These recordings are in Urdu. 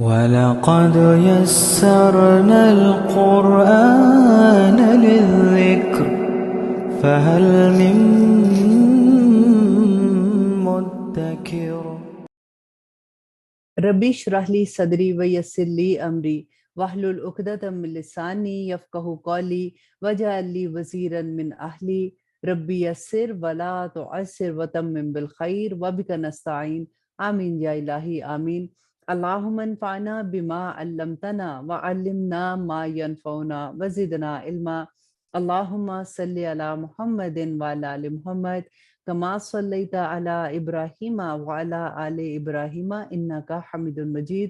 وَلَقَدْ يَسَّرْنَا الْقُرْآنَ لِلذِّكْرِ فَهَلْ مِن مُّدَّكِرٍ ربی اشرح لی صدری ویسر لی امری واحلل عقدۃ من لسانی یفقہوا قولی واجعل لی وزیرا من اہلی ربی یسر ولا تعسر وتمم بالخیر وبک نستعین آمین یا الہی آمین۔ اللہم انفعنا بما علمتنا وعلمنا ما ینفعنا وزدنا علما۔ اللہم صلی علی محمد وعلی آل محمد کما صلیت علی ابراہیم وعلی آل ابراہیم انک حمید مجید۔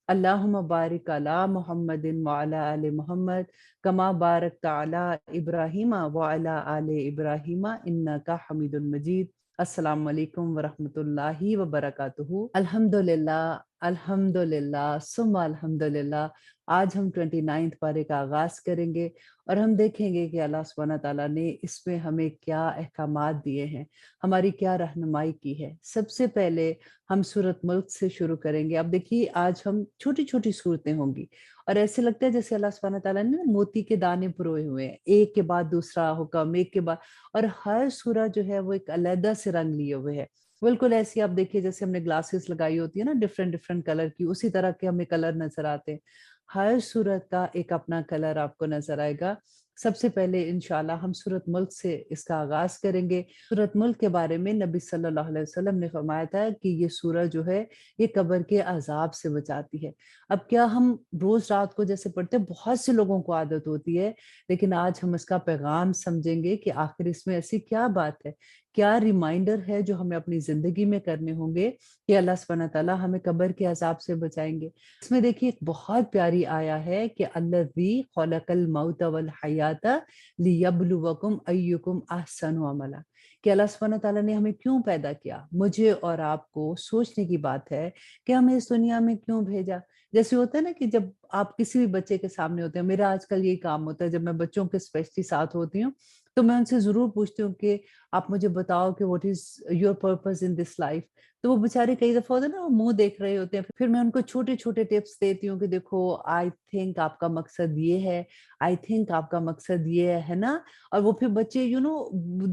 اللہم بارک علی محمد وعلی آل محمد کما بارکت علی ابراہیم وعلی آل ابراہیم انک حمید مجید۔ السلام علیکم ورحمۃ اللہ وبرکاتہ۔ الحمدللہ الحمدللہ ثم الحمدللہ۔ آج ہم 29 پارے کا آغاز کریں گے اور ہم دیکھیں گے کہ اللہ سبحانہ تعالیٰ نے اس میں ہمیں کیا احکامات دیے ہیں، ہماری کیا رہنمائی کی ہے۔ سب سے پہلے ہم سورۃ ملک سے شروع کریں گے۔ اب دیکھیے آج ہم چھوٹی چھوٹی صورتیں ہوں گی اور ایسے لگتا ہے جیسے اللہ سبحانہ تعالیٰ نے موتی کے دانے پروئے ہوئے ہیں، ایک کے بعد دوسرا حکم، ایک کے بعد، اور ہر سورہ جو ہے وہ ایک علیحدہ سے رنگ لیے ہوئے ہے۔ بالکل ایسی آپ دیکھیے جیسے ہم نے گلاسز لگائی ہوتی ہے نا ڈفرینٹ کلر کی، اسی طرح کے ہمیں کلر نظر آتے ہیں۔ ہر سورت کا ایک اپنا کلر آپ کو نظر آئے گا۔ سب سے پہلے انشاءاللہ ہم سورۃ ملک سے اس کا آغاز کریں گے۔ سورۃ ملک کے بارے میں نبی صلی اللہ علیہ وسلم نے فرمایا تھا کہ یہ سورہ جو ہے یہ قبر کے عذاب سے بچاتی ہے۔ اب کیا ہم روز رات کو جیسے پڑھتے ہیں، بہت سے لوگوں کو عادت ہوتی ہے، لیکن آج ہم اس کا پیغام سمجھیں گے کہ آخر اس میں ایسی کیا بات ہے، کیا ریمائنڈر ہے جو ہمیں اپنی زندگی میں کرنے ہوں گے کہ اللہ سبحانہ تعالیٰ ہمیں قبر کے عذاب سے بچائیں گے۔ اس میں دیکھیے ایک بہت پیاری آیا ہے کہ الذی خلق الموت والحیات لیبلوکم ایکم احسن عملا، کہ اللہ سبحانہ تعالیٰ نے ہمیں کیوں پیدا کیا۔ مجھے اور آپ کو سوچنے کی بات ہے کہ ہمیں اس دنیا میں کیوں بھیجا۔ جیسے ہوتا ہے نا کہ جب آپ کسی بھی بچے کے سامنے ہوتے ہیں، میرا آج کل یہی کام ہوتا ہے، جب میں بچوں کے اسپیشلی ساتھ ہوتی ہوں تو میں ان سے ضرور پوچھتی ہوں کہ آپ مجھے بتاؤ کہ what is your purpose in this life. تو وہ بیچارے کئی دفعہ ہوتے ہیں نا، وہ منہ دیکھ رہے ہوتے ہیں، پھر میں ان کو چھوٹے چھوٹے ٹپس دیتی ہوں کہ دیکھو آئی تھنک آپ کا مقصد یہ ہے، آئی تھنک آپ کا مقصد یہ ہے نا۔ اور وہ پھر بچے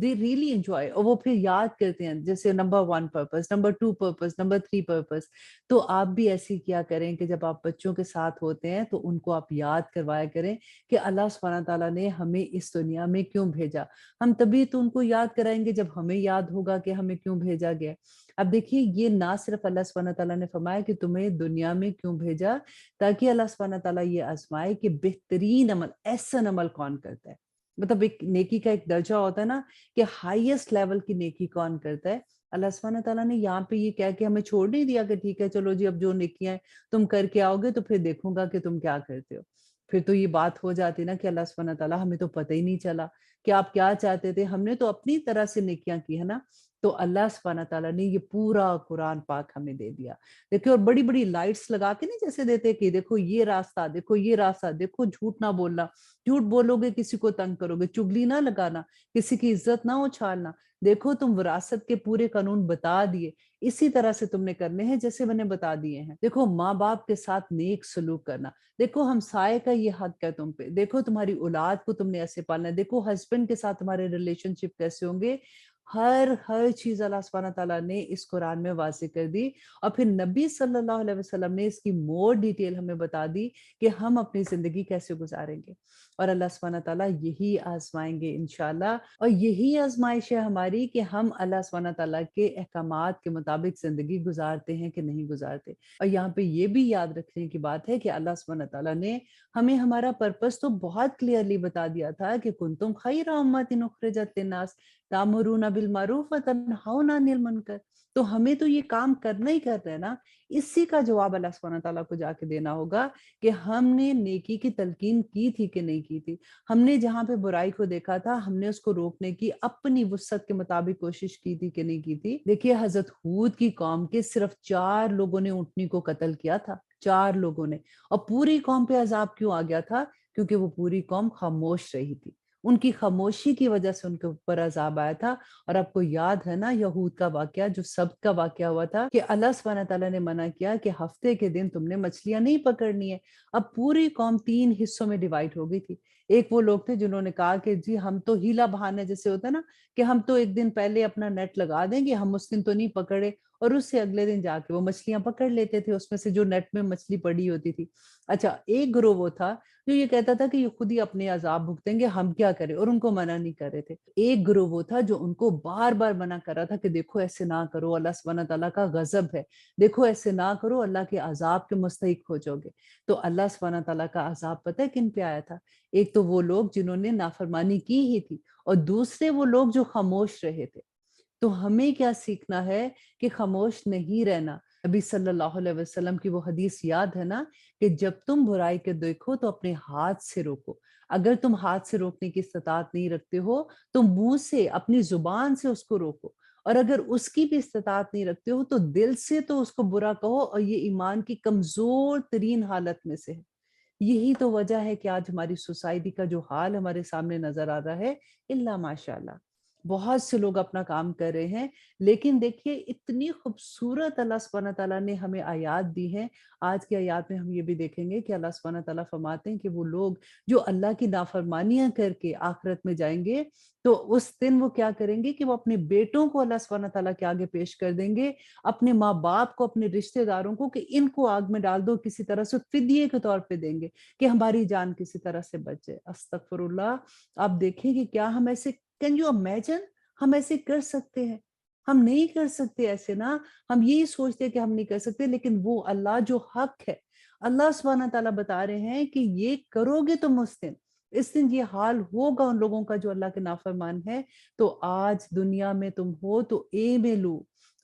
دے ریئلی انجوائے، اور وہ پھر یاد کرتے ہیں جیسے number 1 purpose, number 2 purpose, number 3 purpose. تو آپ بھی ایسی کیا کریں کہ جب آپ بچوں کے ساتھ ہوتے ہیں تو ان کو آپ یاد کروایا کریں کہ اللہ سبحانہ تعالیٰ نے ہمیں اس دنیا میں کیوں بھیجا۔ ہم تبھی تو ان کو یاد کرائیں گے جب ہمیں یاد ہوگا کہ ہمیں کیوں بھیجا گیا۔ اب دیکھیے یہ نہ صرف اللہ سبحانہ تعالیٰ نے فرمایا کہ تمہیں دنیا میں کیوں بھیجا، تاکہ اللہ سبحانہ تعالیٰ یہ آزمائے کہ بہترین عمل، احسن عمل کون کرتا ہے۔ مطلب ایک نیکی کا ایک درجہ ہوتا ہے نا کہ ہائیسٹ لیول کی نیکی کون کرتا ہے۔ اللہ سبحانہ تعالیٰ نے یہاں پہ یہ کہہ کے ہمیں چھوڑ نہیں دیا کہ ٹھیک ہے چلو جی اب جو نیکیاں ہیں تم کر کے آؤ گے تو پھر دیکھوں گا کہ تم کیا کرتے ہو۔ پھر تو یہ بات ہو جاتی نا کہ اللہ سبحانہ تعالیٰ ہمیں تو پتہ ہی نہیں چلا کہ آپ کیا چاہتے تھے، ہم نے تو اپنی طرح سے نیکیاں کی ہے نا۔ تو اللہ سبحانہ تعالیٰ نے یہ پورا قرآن پاک ہمیں دے دیا۔ دیکھیں اور بڑی بڑی لائٹس لگا کے نہیں جیسے دیتے کہ دیکھو یہ راستہ، دیکھو یہ راستہ، دیکھو جھوٹ نہ بولنا، جھوٹ بولو گے کسی کو تنگ کرو گے، چگلی نہ لگانا، کسی کی عزت نہ اچھالنا، دیکھو تم وراثت کے پورے قانون بتا دیے، اسی طرح سے تم نے کرنے ہیں جیسے میں نے بتا دیے ہیں۔ دیکھو ماں باپ کے ساتھ نیک سلوک کرنا، دیکھو ہمسائے کا یہ حق ہے تم پہ، دیکھو تمہاری اولاد کو تم نے ایسے پالنا ہے، دیکھو ہسبینڈ کے ساتھ تمہارے ریلیشن شپ کیسے ہوں گے۔ ہر چیز اللہ سبحانہ تعالیٰ نے اس قرآن میں واضح کر دی، اور پھر نبی صلی اللہ علیہ وسلم نے اس کی مور ڈیٹیل ہمیں بتا دی کہ ہم اپنی زندگی کیسے گزاریں گے۔ اور اللہ سبحانہ تعالیٰ یہی آزمائیں گے انشاءاللہ، اور یہی آزمائش ہے ہماری کہ ہم اللہ سبحانہ تعالیٰ کے احکامات کے مطابق زندگی گزارتے ہیں کہ نہیں گزارتے۔ اور یہاں پہ یہ بھی یاد رکھنے کی بات ہے کہ اللہ سبحانہ تعالیٰ نے ہمیں ہمارا پرپس تو بہت کلیئرلی بتا دیا تھا کہ کنتم خیر امۃ اخرجت للناس تأمرون بالمعروف وتنہون عن المنکر۔ تو ہمیں تو یہ کام کرنا ہی کرنا ہے نا۔ اسی کا جواب اللہ سبحانہ تعالیٰ کو جا کے دینا ہوگا کہ ہم نے نیکی کی تلقین کی تھی کہ نہیں کی تھی، ہم نے جہاں پہ برائی کو دیکھا تھا ہم نے اس کو روکنے کی اپنی وسعت کے مطابق کوشش کی تھی کہ نہیں کی تھی۔ دیکھیے حضرت ہود کی قوم کے صرف 4 لوگوں نے اونٹنی کو قتل کیا تھا، 4 لوگوں نے، اور پوری قوم پہ عذاب کیوں آ گیا تھا؟ کیونکہ وہ پوری قوم خاموش رہی تھی، ان کی خاموشی کی وجہ سے ان کے اوپر عذاب آیا تھا۔ اور آپ کو یاد ہے نا یہود کا واقعہ جو سبت کا واقعہ ہوا تھا کہ اللہ سبحانہ تعالیٰ نے منع کیا کہ ہفتے کے دن تم نے مچھلیاں نہیں پکڑنی ہے۔ اب پوری قوم 3 حصوں میں ڈیوائڈ ہو گئی تھی۔ ایک وہ لوگ تھے جنہوں نے کہا کہ جی ہم تو ہیلا بہانا جیسے ہوتا ہے نا کہ ہم تو ایک دن پہلے اپنا نیٹ لگا دیں گے، ہم اس دن تو نہیں پکڑے، اور اس سے اگلے دن جا کے وہ مچھلیاں پکڑ لیتے تھے اس میں سے جو نیٹ میں مچھلی پڑی ہوتی تھی۔ اچھا ایک گروہ وہ تھا جو یہ کہتا تھا کہ یہ خود ہی اپنے عذاب بھگتیں گے، ہم کیا کریں، اور ان کو منع نہیں کر رہے تھے۔ ایک گروہ وہ تھا جو ان کو بار بار منع کر رہا تھا کہ دیکھو ایسے نہ کرو، اللہ سبحانہ تعالیٰ کا غضب ہے، دیکھو ایسے نہ کرو، اللہ کے عذاب کے مستحق ہو جاؤ گے۔ تو اللہ سبحانہ تعالیٰ کا عذاب پتہ ہے کن پہ آیا تھا؟ ایک تو وہ لوگ جنہوں نے نافرمانی کی ہی تھی، اور دوسرے وہ لوگ جو خاموش رہے تھے۔ تو ہمیں کیا سیکھنا ہے کہ خاموش نہیں رہنا۔ نبی صلی اللہ علیہ وسلم کی وہ حدیث یاد ہے نا کہ جب تم برائی کے دیکھو تو اپنے ہاتھ سے روکو۔ اگر تم ہاتھ سے روکنے کی استطاعت نہیں رکھتے ہو تو منہ سے اپنی زبان سے اس کو روکو، اور اگر اس کی بھی استطاعت نہیں رکھتے ہو تو دل سے تو اس کو برا کہو، اور یہ ایمان کی کمزور ترین حالت میں سے ہے۔ یہی تو وجہ ہے کہ آج ہماری سوسائٹی کا جو حال ہمارے سامنے نظر آ رہا ہے، اللہ ماشاء اللہ بہت سے لوگ اپنا کام کر رہے ہیں، لیکن دیکھیے اتنی خوبصورت اللہ سبحانہ تعالیٰ نے ہمیں آیات دی ہیں۔ آج کی آیات میں ہم یہ بھی دیکھیں گے کہ اللہ سبحانہ تعالیٰ فرماتے ہیں کہ وہ لوگ جو اللہ کی نافرمانیاں کر کے آخرت میں جائیں گے تو اس دن وہ کیا کریں گے کہ وہ اپنے بیٹوں کو اللہ سبحانہ تعالیٰ کے آگے پیش کر دیں گے، اپنے ماں باپ کو، اپنے رشتہ داروں کو، کہ ان کو آگ میں ڈال دو، کسی طرح سے فدیے کے طور پہ دیں گے کہ ہماری جان کسی طرح سے بچ جائے۔ استغفر اللہ۔ آپ دیکھیں کہ کیا ہم ایسے، کین یو امیجن، ہم ایسے کر سکتے ہیں؟ ہم نہیں کر سکتے ایسے نا، ہم یہی سوچتے ہیں کہ ہم نہیں کر سکتے، لیکن وہ اللہ جو حق ہے، اللہ سبحانہ تعالیٰ بتا رہے ہیں کہ یہ کرو گے تم اس دن یہ حال ہوگا ان لوگوں کا جو اللہ کے نافرمان ہے۔ تو آج دنیا میں تم ہو تو اے میں لو،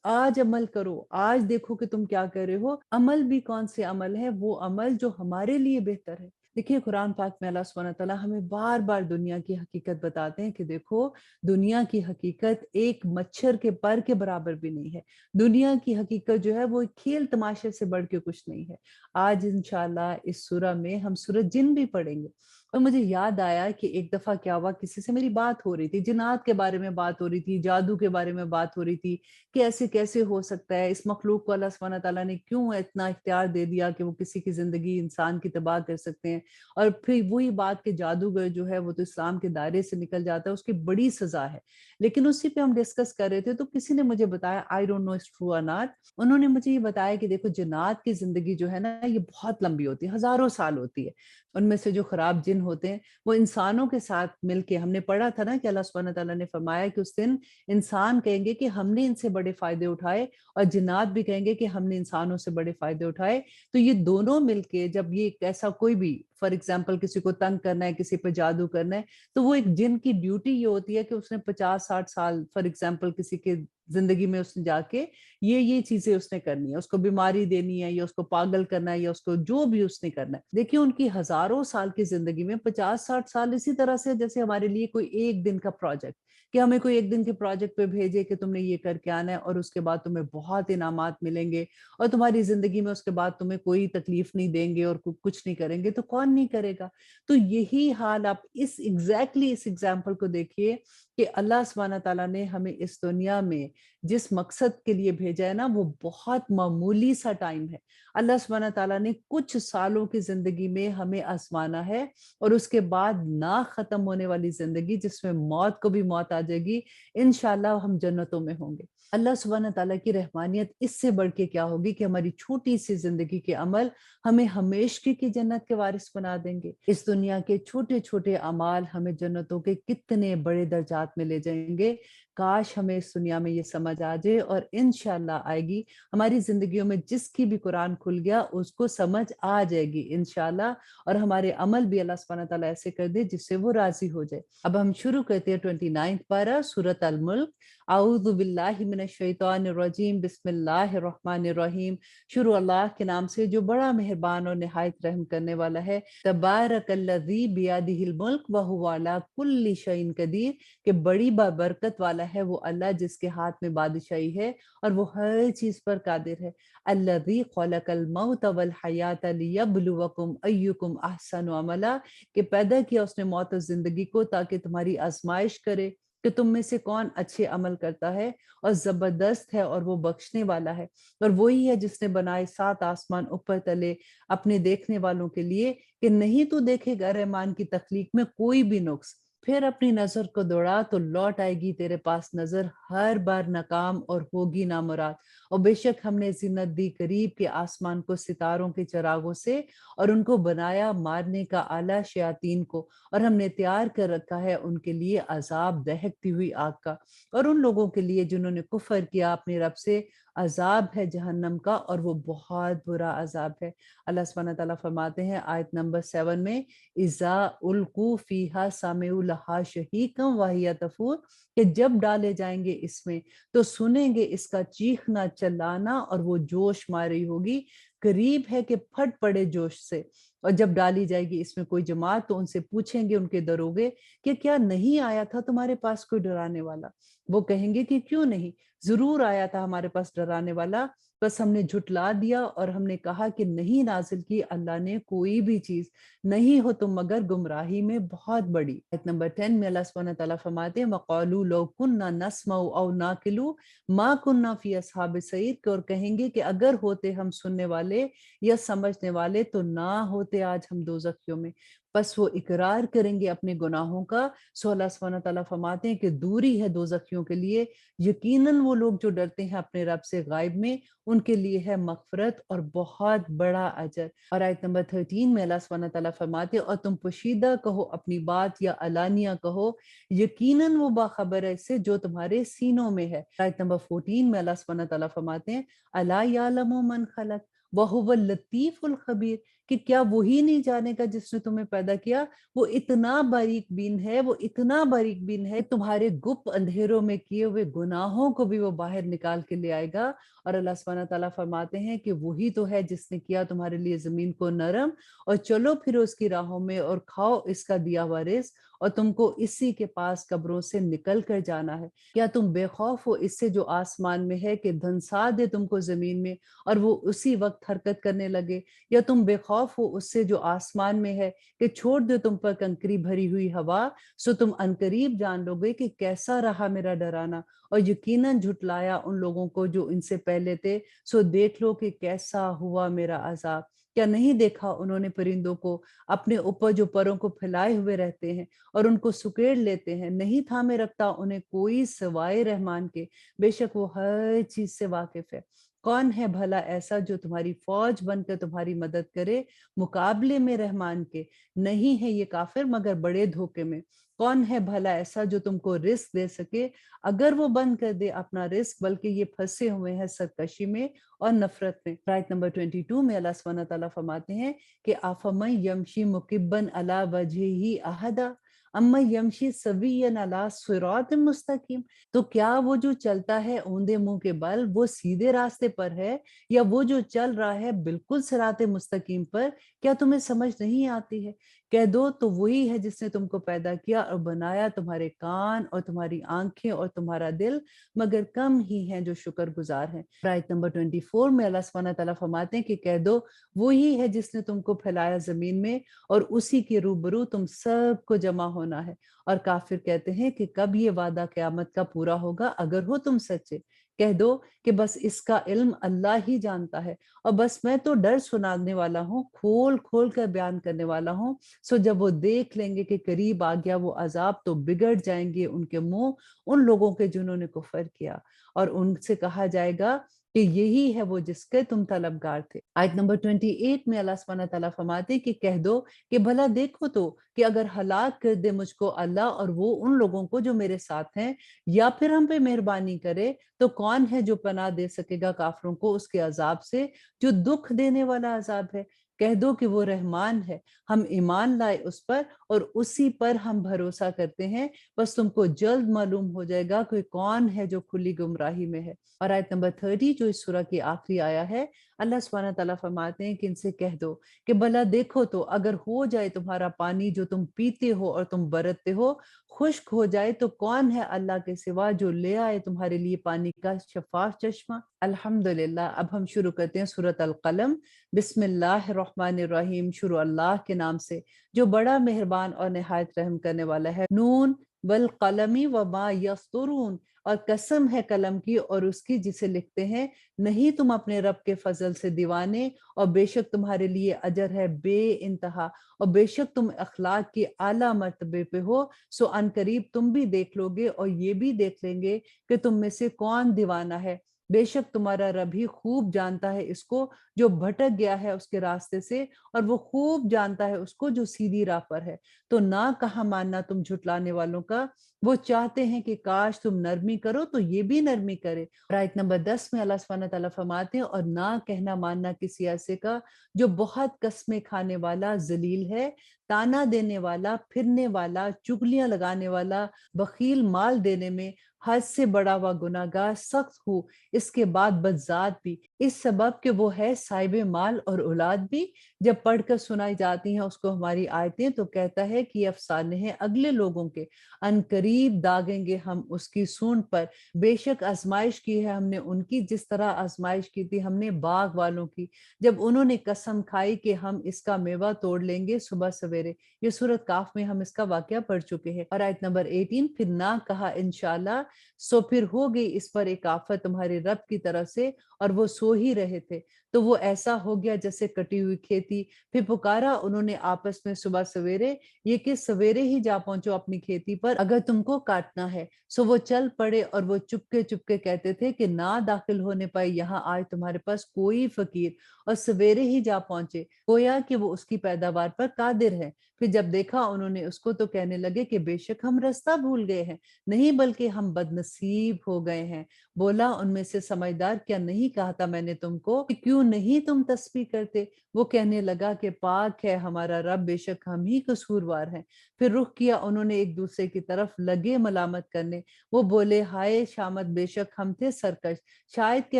آج عمل کرو، آج دیکھو کہ تم کیا کر رہے ہو۔ عمل بھی کون سے عمل ہے؟ وہ عمل جو ہمارے لیے بہتر ہے۔ دیکھیے قرآن پاک میں اللہ سبحانہ تعالیٰ ہمیں بار بار دنیا کی حقیقت بتاتے ہیں کہ دیکھو دنیا کی حقیقت ایک مچھر کے پر کے برابر بھی نہیں ہے۔ دنیا کی حقیقت جو ہے وہ ایک کھیل تماشے سے بڑھ کے کچھ نہیں ہے۔ آج انشاءاللہ اس سورہ میں ہم سورہ جن بھی پڑھیں گے، اور مجھے یاد آیا کہ ایک دفعہ کیا ہوا، کسی سے میری بات ہو رہی تھی، جنات کے بارے میں بات ہو رہی تھی، جادو کے بارے میں بات ہو رہی تھی کہ ایسے کیسے ہو سکتا ہے، اس مخلوق کو اللہ سبحانہ تعالیٰ نے کیوں اتنا اختیار دے دیا کہ وہ کسی کی زندگی انسان کی تباہ کر سکتے ہیں، اور پھر وہی بات کہ جادوگر جو ہے وہ تو اسلام کے دائرے سے نکل جاتا ہے، اس کی بڑی سزا ہے۔ لیکن اسی پہ ہم ڈسکس کر رہے تھے تو کسی نے مجھے بتایا، I don't know it's true اور ناٹ، انہوں نے مجھے یہ بتایا کہ دیکھو جنات کی زندگی جو ہے نا یہ بہت لمبی ہوتی ہے، ہزاروں سال ہوتی ہے۔ ان میں سے جو خراب جن ہوتے ہیں وہ انسانوں کے ساتھ مل کے، ہم نے پڑھا تھا نا کہ اللہ سبحانہ تعالیٰ نے فرمایا کہ اس دن انسان کہیں گے کہ ہم نے ان سے بڑے فائدے اٹھائے، اور جنات بھی کہیں گے کہ ہم نے انسانوں سے بڑے فائدے اٹھائے۔ تو یہ دونوں مل کے جب یہ ایسا کوئی بھی فار ایگزامپل کسی کو تنگ کرنا ہے، کسی پہ جادو کرنا ہے، تو وہ ایک جن کی ڈیوٹی یہ ہوتی ہے کہ اس نے 50-60 سال فار ایگزامپل کسی کے زندگی میں اس نے جا کے یہ چیزیں اس نے کرنی ہے، اس کو بیماری دینی ہے، یا اس کو پاگل کرنا ہے، یا اس کو جو بھی اس نے کرنا ہے۔ دیکھیے ان کی ہزاروں سال کی زندگی میں 50-60 سال اسی طرح سے جیسے ہمارے لیے کوئی ایک دن کا پروجیکٹ، کہ ہمیں کوئی ایک دن کے پروجیکٹ پہ بھیجے کہ تم نے یہ کر کے آنا ہے، اور اس کے بعد تمہیں بہت انعامات ملیں گے، اور تمہاری زندگی میں اس کے بعد تمہیں کوئی تکلیف نہیں دیں گے اور کچھ نہیں کریں گے، تو کون نہیں کرے گا؟ تو یہی حال آپ اس ایگزامپل کو دیکھیے کہ اللہ سبحانہ تعالیٰ نے ہمیں اس دنیا میں جس مقصد کے لیے بھیجا ہے نا وہ بہت معمولی سا ٹائم ہے۔ اللہ سبحانہ تعالیٰ نے کچھ سالوں کی زندگی میں ہمیں آزمانا ہے، اور اس کے بعد نہ ختم ہونے والی زندگی جس میں موت کو بھی موت آ جائے گی، انشاءاللہ ہم جنتوں میں ہوں گے۔ اللہ سبحانہ تعالیٰ کی رحمانیت اس سے بڑھ کے کیا ہوگی کہ ہماری چھوٹی سی زندگی کے عمل ہمیں ہمیشگی کی جنت کے وارث بنا دیں گے۔ اس دنیا کے چھوٹے چھوٹے اعمال ہمیں جنتوں کے کتنے بڑے درجات میں لے جائیں گے۔ کاش ہمیں اس دنیا میں یہ سمجھ آ جائے، اور انشاءاللہ آئے گی ہماری زندگیوں میں۔ جس کی بھی قرآن کھل گیا اس کو سمجھ آ جائے گی انشاءاللہ، اور ہمارے عمل بھی اللہ سبحانہ تعالیٰ ایسے کر دے جس سے وہ راضی ہو جائے۔ اب ہم شروع کرتے ہیں 29 پارہ سورۃ الملک۔ اعوذ باللہ من الشیطان الرجیم، بسم اللہ الرحمن الرحیم۔ شروع اللہ کے نام سے جو بڑا مہربان اور نہایت رحم کرنے والا ہے۔ تبارک الذی بیدہ الملک وہو علی کل شیء قدیر، کہ بڑی بابرکت والا والا ہے وہ اللہ جس کے ہاتھ میں بادشاہی ہے اور وہ ہر چیز پر قادر ہے۔ الذی خلق الموت والحیات لیبلوکم ایکم احسن عملا، کہ پیدا کیا اس نے موت اور زندگی کو تاکہ تمہاری آزمائش کرے کہ تم میں سے کون اچھے عمل کرتا ہے، اور زبردست ہے اور وہ بخشنے والا ہے۔ اور وہی ہے جس نے بنائے 7 آسمان اوپر تلے اپنے دیکھنے والوں کے لیے، کہ نہیں تو دیکھے گا رحمان کی تخلیق میں کوئی بھی نقص، پھر اپنی نظر کو دوڑا تو لوٹ آئے گی تیرے پاس نظر ہر بار ناکام اور ہوگی نامراد۔ اور بے شک ہم نے زینت دی قریب کے آسمان کو ستاروں کے چراغوں سے، اور ان کو بنایا مارنے کا آلہ شیاطین کو، اور ہم نے تیار کر رکھا ہے ان کے لیے عذاب دہکتی ہوئی آگ کا، اور ان لوگوں کے لیے جنہوں نے کفر کیا اپنے رب سے عذاب ہے جہنم کا، اور وہ بہت برا عذاب ہے۔ اللہ سبحانہ تعالیٰ فرماتے ہیں آیت نمبر 7 میں، اذا القوا فیہا سمعوا لہا شہیقا وہی تفور، کہ جب ڈالے جائیں گے اس میں تو سنیں گے اس کا چیخنا چلانا اور وہ جوش ماری ہوگی، قریب ہے کہ پھٹ پڑے جوش سے۔ اور جب ڈالی جائے گی اس میں کوئی جماعت تو ان سے پوچھیں گے ان کے دروگے کہ کیا نہیں آیا تھا تمہارے پاس کوئی ڈرانے والا؟ وہ کہیں گے کہ کیوں نہیں، ضرور آیا تھا ہمارے پاس ڈرانے والا، بس ہم نے جھٹلا دیا اور ہم نے کہا کہ نہیں نازل کی اللہ نے کوئی بھی چیز، نہیں ہو تم مگر گمراہی میں بہت بڑی۔ آیت نمبر 10 میں اللہ سبحانہ تعالیٰ فرماتے ہیں وَقَالُوا لَوْ كُنَّا نَسْمَعُ أَوْ نَعْقِلُ مَا كُنَّا فِي أَصْحَابِ السَّعِيرِ، اور کہیں گے کہ اگر ہوتے ہم سننے والے یا سمجھنے والے تو نہ ہوتے آج ہم دوزخیوں میں۔ بس وہ اقرار کریں گے اپنے گناہوں کا، سو اللہ سبحانہ تعالیٰ فرماتے ہیں کہ دوری ہے دوزخیوں کے لیے، یقیناً وہ لوگ جو ڈرتے ہیں اپنے رب سے غائب میں ان کے لیے ہے مغفرت اور بہت بڑا اجر۔ اور آیت نمبر 13 میں اللہ سبحانہ تعالیٰ فرماتے ہیں اور تم پوشیدہ کہو اپنی بات یا علانیہ کہو، یقیناً وہ باخبر ہے اس سے جو تمہارے سینوں میں ہے۔ آیت نمبر 14 میں اللہ سبحانہ تعالیٰ فرماتے ہیں الا یعلم من خلق وہو اللطیف الخبیر، کہ کیا وہی نہیں جانے گا جس نے تمہیں پیدا کیا، وہ اتنا باریک بین ہے، وہ اتنا باریک بین ہے، تمہارے گپ اندھیروں میں کیے ہوئے گناہوں کو بھی وہ باہر نکال کے لے آئے گا۔ اور اللہ سبحانہ تعالیٰ فرماتے ہیں کہ وہی تو ہے جس نے کیا تمہارے لیے زمین کو نرم، اور چلو پھر اس کی راہوں میں اور کھاؤ اس کا دیا ہوا رزق، اور تم کو اسی کے پاس قبروں سے نکل کر جانا ہے۔ کیا تم بے خوف ہو اس سے جو آسمان میں ہے کہ دھنسا دے تم کو زمین میں اور وہ اسی وقت حرکت کرنے لگے، یا تم بے خوف ہو اس سے جو آسمان میں ہے کہ چھوڑ دے تم پر کنکری بھری ہوئی ہوا، سو تم عنقریب جان لو گے کہ کیسا رہا میرا ڈرانا، اور یقیناً جھٹلایا ان لوگوں کو جو ان سے پہلے تھے، سو دیکھ لو کہ کیسا ہوا میرا عذاب۔ کیا نہیں دیکھا انہوں نے پرندوں کو اپنے اوپر جو پروں کو پھیلائے ہوئے رہتے ہیں اور ان کو سکیڑ لیتے ہیں، نہیں تھامے رکھتا انہیں کوئی سوائے رحمان کے، بے شک وہ ہر چیز سے واقف ہے۔ کون ہے بھلا ایسا جو تمہاری فوج بن کر تمہاری مدد کرے مقابلے میں رحمان کے؟ نہیں ہے یہ کافر مگر بڑے دھوکے میں۔ کون ہے بھلا ایسا جو تم کو رزق دے سکے اگر وہ بند کر دے اپنا رزق، بلکہ یہ پھنسے ہوئے ہیں سرکشی میں اور نفرت میں۔ آیت نمبر 22 میں اللہ سبحانہ تعالیٰ فرماتے ہیں کہ آفمن یمشی مکبن علی وجہہ احدا امن یمشی سویا علی صراط مستقیم، تو کیا وہ جو چلتا ہے اوندے منہ کے بل وہ سیدھے راستے پر ہے، یا وہ جو چل رہا ہے بالکل صراط مستقیم پر؟ کیا تمہیں سمجھ نہیں آتی ہے؟ کہہ دو تو وہی ہے جس نے تم کو پیدا کیا اور بنایا تمہارے کان اور تمہاری آنکھیں اور تمہارا دل، مگر کم ہی ہیں جو شکر گزار ہیں۔ آیت نمبر 24 میں اللہ سبحانہ تعالیٰ فرماتے ہیں کہ کہہ دو وہی ہے جس نے تم کو پھیلایا زمین میں اور اسی کے روبرو تم سب کو جمع ہونا ہے۔ اور کافر کہتے ہیں کہ کب یہ وعدہ قیامت کا پورا ہوگا اگر ہو تم سچے؟ کہہ دو کہ بس اس کا علم اللہ ہی جانتا ہے، اور بس میں تو ڈر سنانے والا ہوں، کھول کھول کر بیان کرنے والا ہوں۔ سو جب وہ دیکھ لیں گے کہ قریب آ گیا وہ عذاب تو بگڑ جائیں گے ان کے منہ ان لوگوں کے جنہوں نے کفر کیا، اور ان سے کہا جائے گا کہ یہی ہے وہ جس کے تم طلبگار تھے۔ آیت نمبر 28 میں اللہ سبحانہ تعالیٰ فرماتے کہ کہہ دو کہ بھلا دیکھو تو کہ اگر ہلاک کر دے مجھ کو اللہ اور وہ ان لوگوں کو جو میرے ساتھ ہیں، یا پھر ہم پہ مہربانی کرے، تو کون ہے جو پناہ دے سکے گا کافروں کو اس کے عذاب سے جو دکھ دینے والا عذاب ہے؟ کہہ دو کہ وہ رحمان ہے، ہم ایمان لائے اس پر اور اسی پر ہم بھروسہ کرتے ہیں، بس تم کو جلد معلوم ہو جائے گا کہ کون ہے جو کھلی گمراہی میں ہے۔ اور آیت نمبر 30 جو اس سورہ کی آخری آیا ہے، اللہ سبحانہ تعالیٰ فرماتے ہیں کہ ان سے کہہ دو کہ بھلا دیکھو تو اگر ہو جائے تمہارا پانی جو تم پیتے ہو اور تم برتتے ہو خشک ہو جائے تو کون ہے اللہ کے سوا جو لے آئے تمہارے لیے پانی کا شفاف چشمہ۔ الحمدللہ۔ اب ہم شروع کرتے ہیں سورۃ القلم۔ بسم اللہ الرحمن الرحیم، شروع اللہ کے نام سے جو بڑا مہربان اور نہایت رحم کرنے والا ہے۔ نون والقلم وما یسطرون، اور قسم ہے قلم کی اور اس کی جسے لکھتے ہیں، نہیں تم اپنے رب کے فضل سے دیوانے، اور بے شک تمہارے لیے اجر ہے بے انتہا، اور بے شک تم اخلاق کی اعلیٰ مرتبے پہ ہو، سو ان قریب تم بھی دیکھ لو گے اور یہ بھی دیکھ لیں گے کہ تم میں سے کون دیوانہ ہے۔ بے شک تمہارا رب ہی خوب جانتا ہے اس کو جو بھٹک گیا ہے اس کے راستے سے، اور وہ خوب جانتا ہے اس کو جو سیدھی راہ پر ہے۔ تو نہ کہا ماننا تم جھٹلانے والوں کا، وہ چاہتے ہیں کہ کاش تم نرمی کرو تو یہ بھی نرمی کرے۔ اور آیت نمبر 10 میں اللہ سبحانہ تعالیٰ فرماتے ہیں اور نہ کہنا ماننا کسی ایسے کا جو بہت قسمیں کھانے والا، ذلیل ہے، تانا دینے والا، پھرنے والا، چگلیاں لگانے والا، بخیل، مال دینے میں حد سے بڑا ہوا گناہ گار، سخت ہو اس کے بعد بدذات بھی، اس سبب کہ وہ ہے صاحب مال اور اولاد بھی۔ جب پڑھ کر سنائی جاتی ہیں اس کو ہماری آیتیں تو کہتا ہے کہ یہ افسانے ہیں اگلے لوگوں کے، ان قریب داغیں گے ہم اس کی سونڈ پر۔ بے شک آزمائش کی ہے ہم نے ان کی جس طرح آزمائش کی تھی ہم نے باغ والوں کی، جب انہوں نے قسم کھائی کہ ہم اس کا میوہ توڑ لیں گے صبح سویرے۔ یہ سورۃ کاف میں ہم اس کا واقعہ پڑھ چکے ہیں۔ اور آیت نمبر 18، پھر نہ کہا انشاءاللہ، سو پھر ہو گئی اس پر ایک آفت تمہارے رب کی طرف سے، اور وہ سو ہی رہے تھے تو وہ ایسا ہو گیا جیسے کٹی ہوئی کھیتی۔ پھر پکارا انہوں نے آپس میں صبح سویرے، یہ کہ سویرے ہی جا پہنچو اپنی کھیتی پر اگر تم کو کاٹنا ہے۔ سو وہ چل پڑے اور وہ چپکے چپکے کہتے تھے کہ نہ داخل ہونے پائے یہاں آج تمہارے پاس کوئی فقیر، اور سویرے ہی جا پہنچے گویا کہ وہ اس کی پیداوار پر قادر ہے۔ پھر جب دیکھا انہوں نے اس کو تو کہنے لگے کہ بے شک ہم رستہ بھول گئے ہیں، نہیں بلکہ ہم بد نصیب ہو گئے ہیں۔ بولا ان میں سے سمجھدار، کیا نہیں کہا تھا میں نے تم کو کہ کیوں نہیں تم تسبیح کرتے؟ وہ کہنے لگا کہ پاک ہے ہمارا رب، بے شک ہم ہی قصوروار ہیں۔ پھر رخ کیا انہوں نے ایک دوسرے کی طرف، لگے ملامت کرنے۔ وہ بولے ہائے شامت، بے شک ہم تھے سرکش، شاید کہ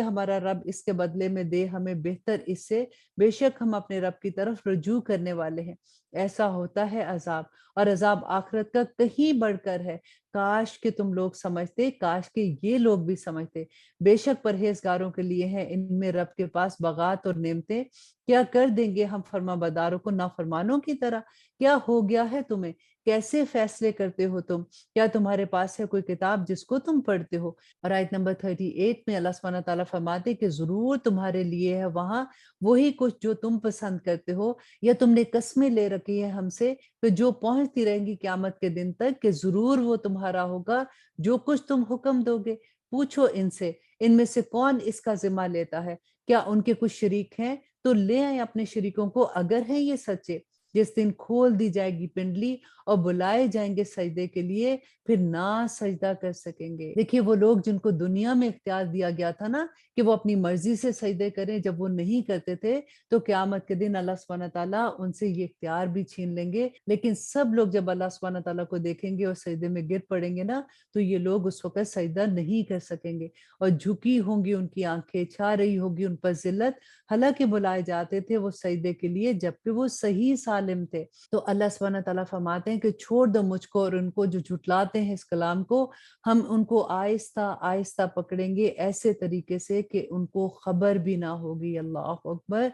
ہمارا رب اس کے بدلے میں دے ہمیں بہتر اس سے، بے شک ہم اپنے رب کی طرف رجوع کرنے والے ہیں۔ ایسا ہوتا ہے عذاب، اور عذاب آخرت کا کہیں بڑھ کر ہے۔ کاش کہ تم لوگ سمجھتے، کاش کہ یہ لوگ بھی سمجھتے۔ بے شک پرہیزگاروں کے لیے ہیں ان میں رب کے پاس بغات اور نعمتیں، کیا کر دیں گے ہم فرما برداروں کو نافرمانوں کی طرح؟ کیا ہو گیا ہے تمہیں؟ کیسے فیصلے کرتے ہو تم؟ کیا تمہارے پاس ہے کوئی کتاب جس کو تم پڑھتے ہو؟ اور آیت نمبر 38 میں اللہ سبحانہ تعالیٰ فرماتے کہ ضرور تمہارے لیے ہے وہاں وہی کچھ جو تم پسند کرتے ہو، یا تم نے قسمیں لے رکھی ہے ہم سے کہ جو پہنچتی رہیں گی قیامت کے دن تک کہ ضرور وہ تمہارا ہوگا جو کچھ تم حکم دو گے۔ پوچھو ان سے، ان میں سے کون اس کا ذمہ لیتا ہے؟ کیا ان کے کچھ شریک ہیں؟ تو لے آئیں اپنے شریکوں کو اگر ہیں یہ سچے۔ جس دن کھول دی جائے گی پنڈلی اور بلائے جائیں گے سجدے کے لیے، پھر نہ سجدہ کر سکیں گے۔ دیکھیے وہ لوگ جن کو دنیا میں اختیار دیا گیا تھا نا کہ وہ اپنی مرضی سے سجدے کریں، جب وہ نہیں کرتے تھے تو قیامت کے دن اللہ سبحانہ تعالیٰ ان سے یہ اختیار بھی چھین لیں گے۔ لیکن سب لوگ جب اللہ سبحانہ تعالیٰ کو دیکھیں گے اور سجدے میں گر پڑیں گے نا تو یہ لوگ اس وقت سجدہ نہیں کر سکیں گے، اور جھکی ہوں گی ان کی آنکھیں، چھا رہی ہوگی ان پر ذلت، حالانکہ بلائے جاتے تھے وہ سجدے کے لیے جبکہ وہ صحیح سالم تھے۔ تو اللہ سبحانہ تعالیٰ فرماتے ہیں کہ چھوڑ دو مجھ کو اور ان کو جو جھٹلاتے ہیں اس کلام کو، ہم ان کو آہستہ آہستہ پکڑیں گے ایسے طریقے سے کہ ان کو خبر بھی نہ ہوگی۔ اللہ اکبر۔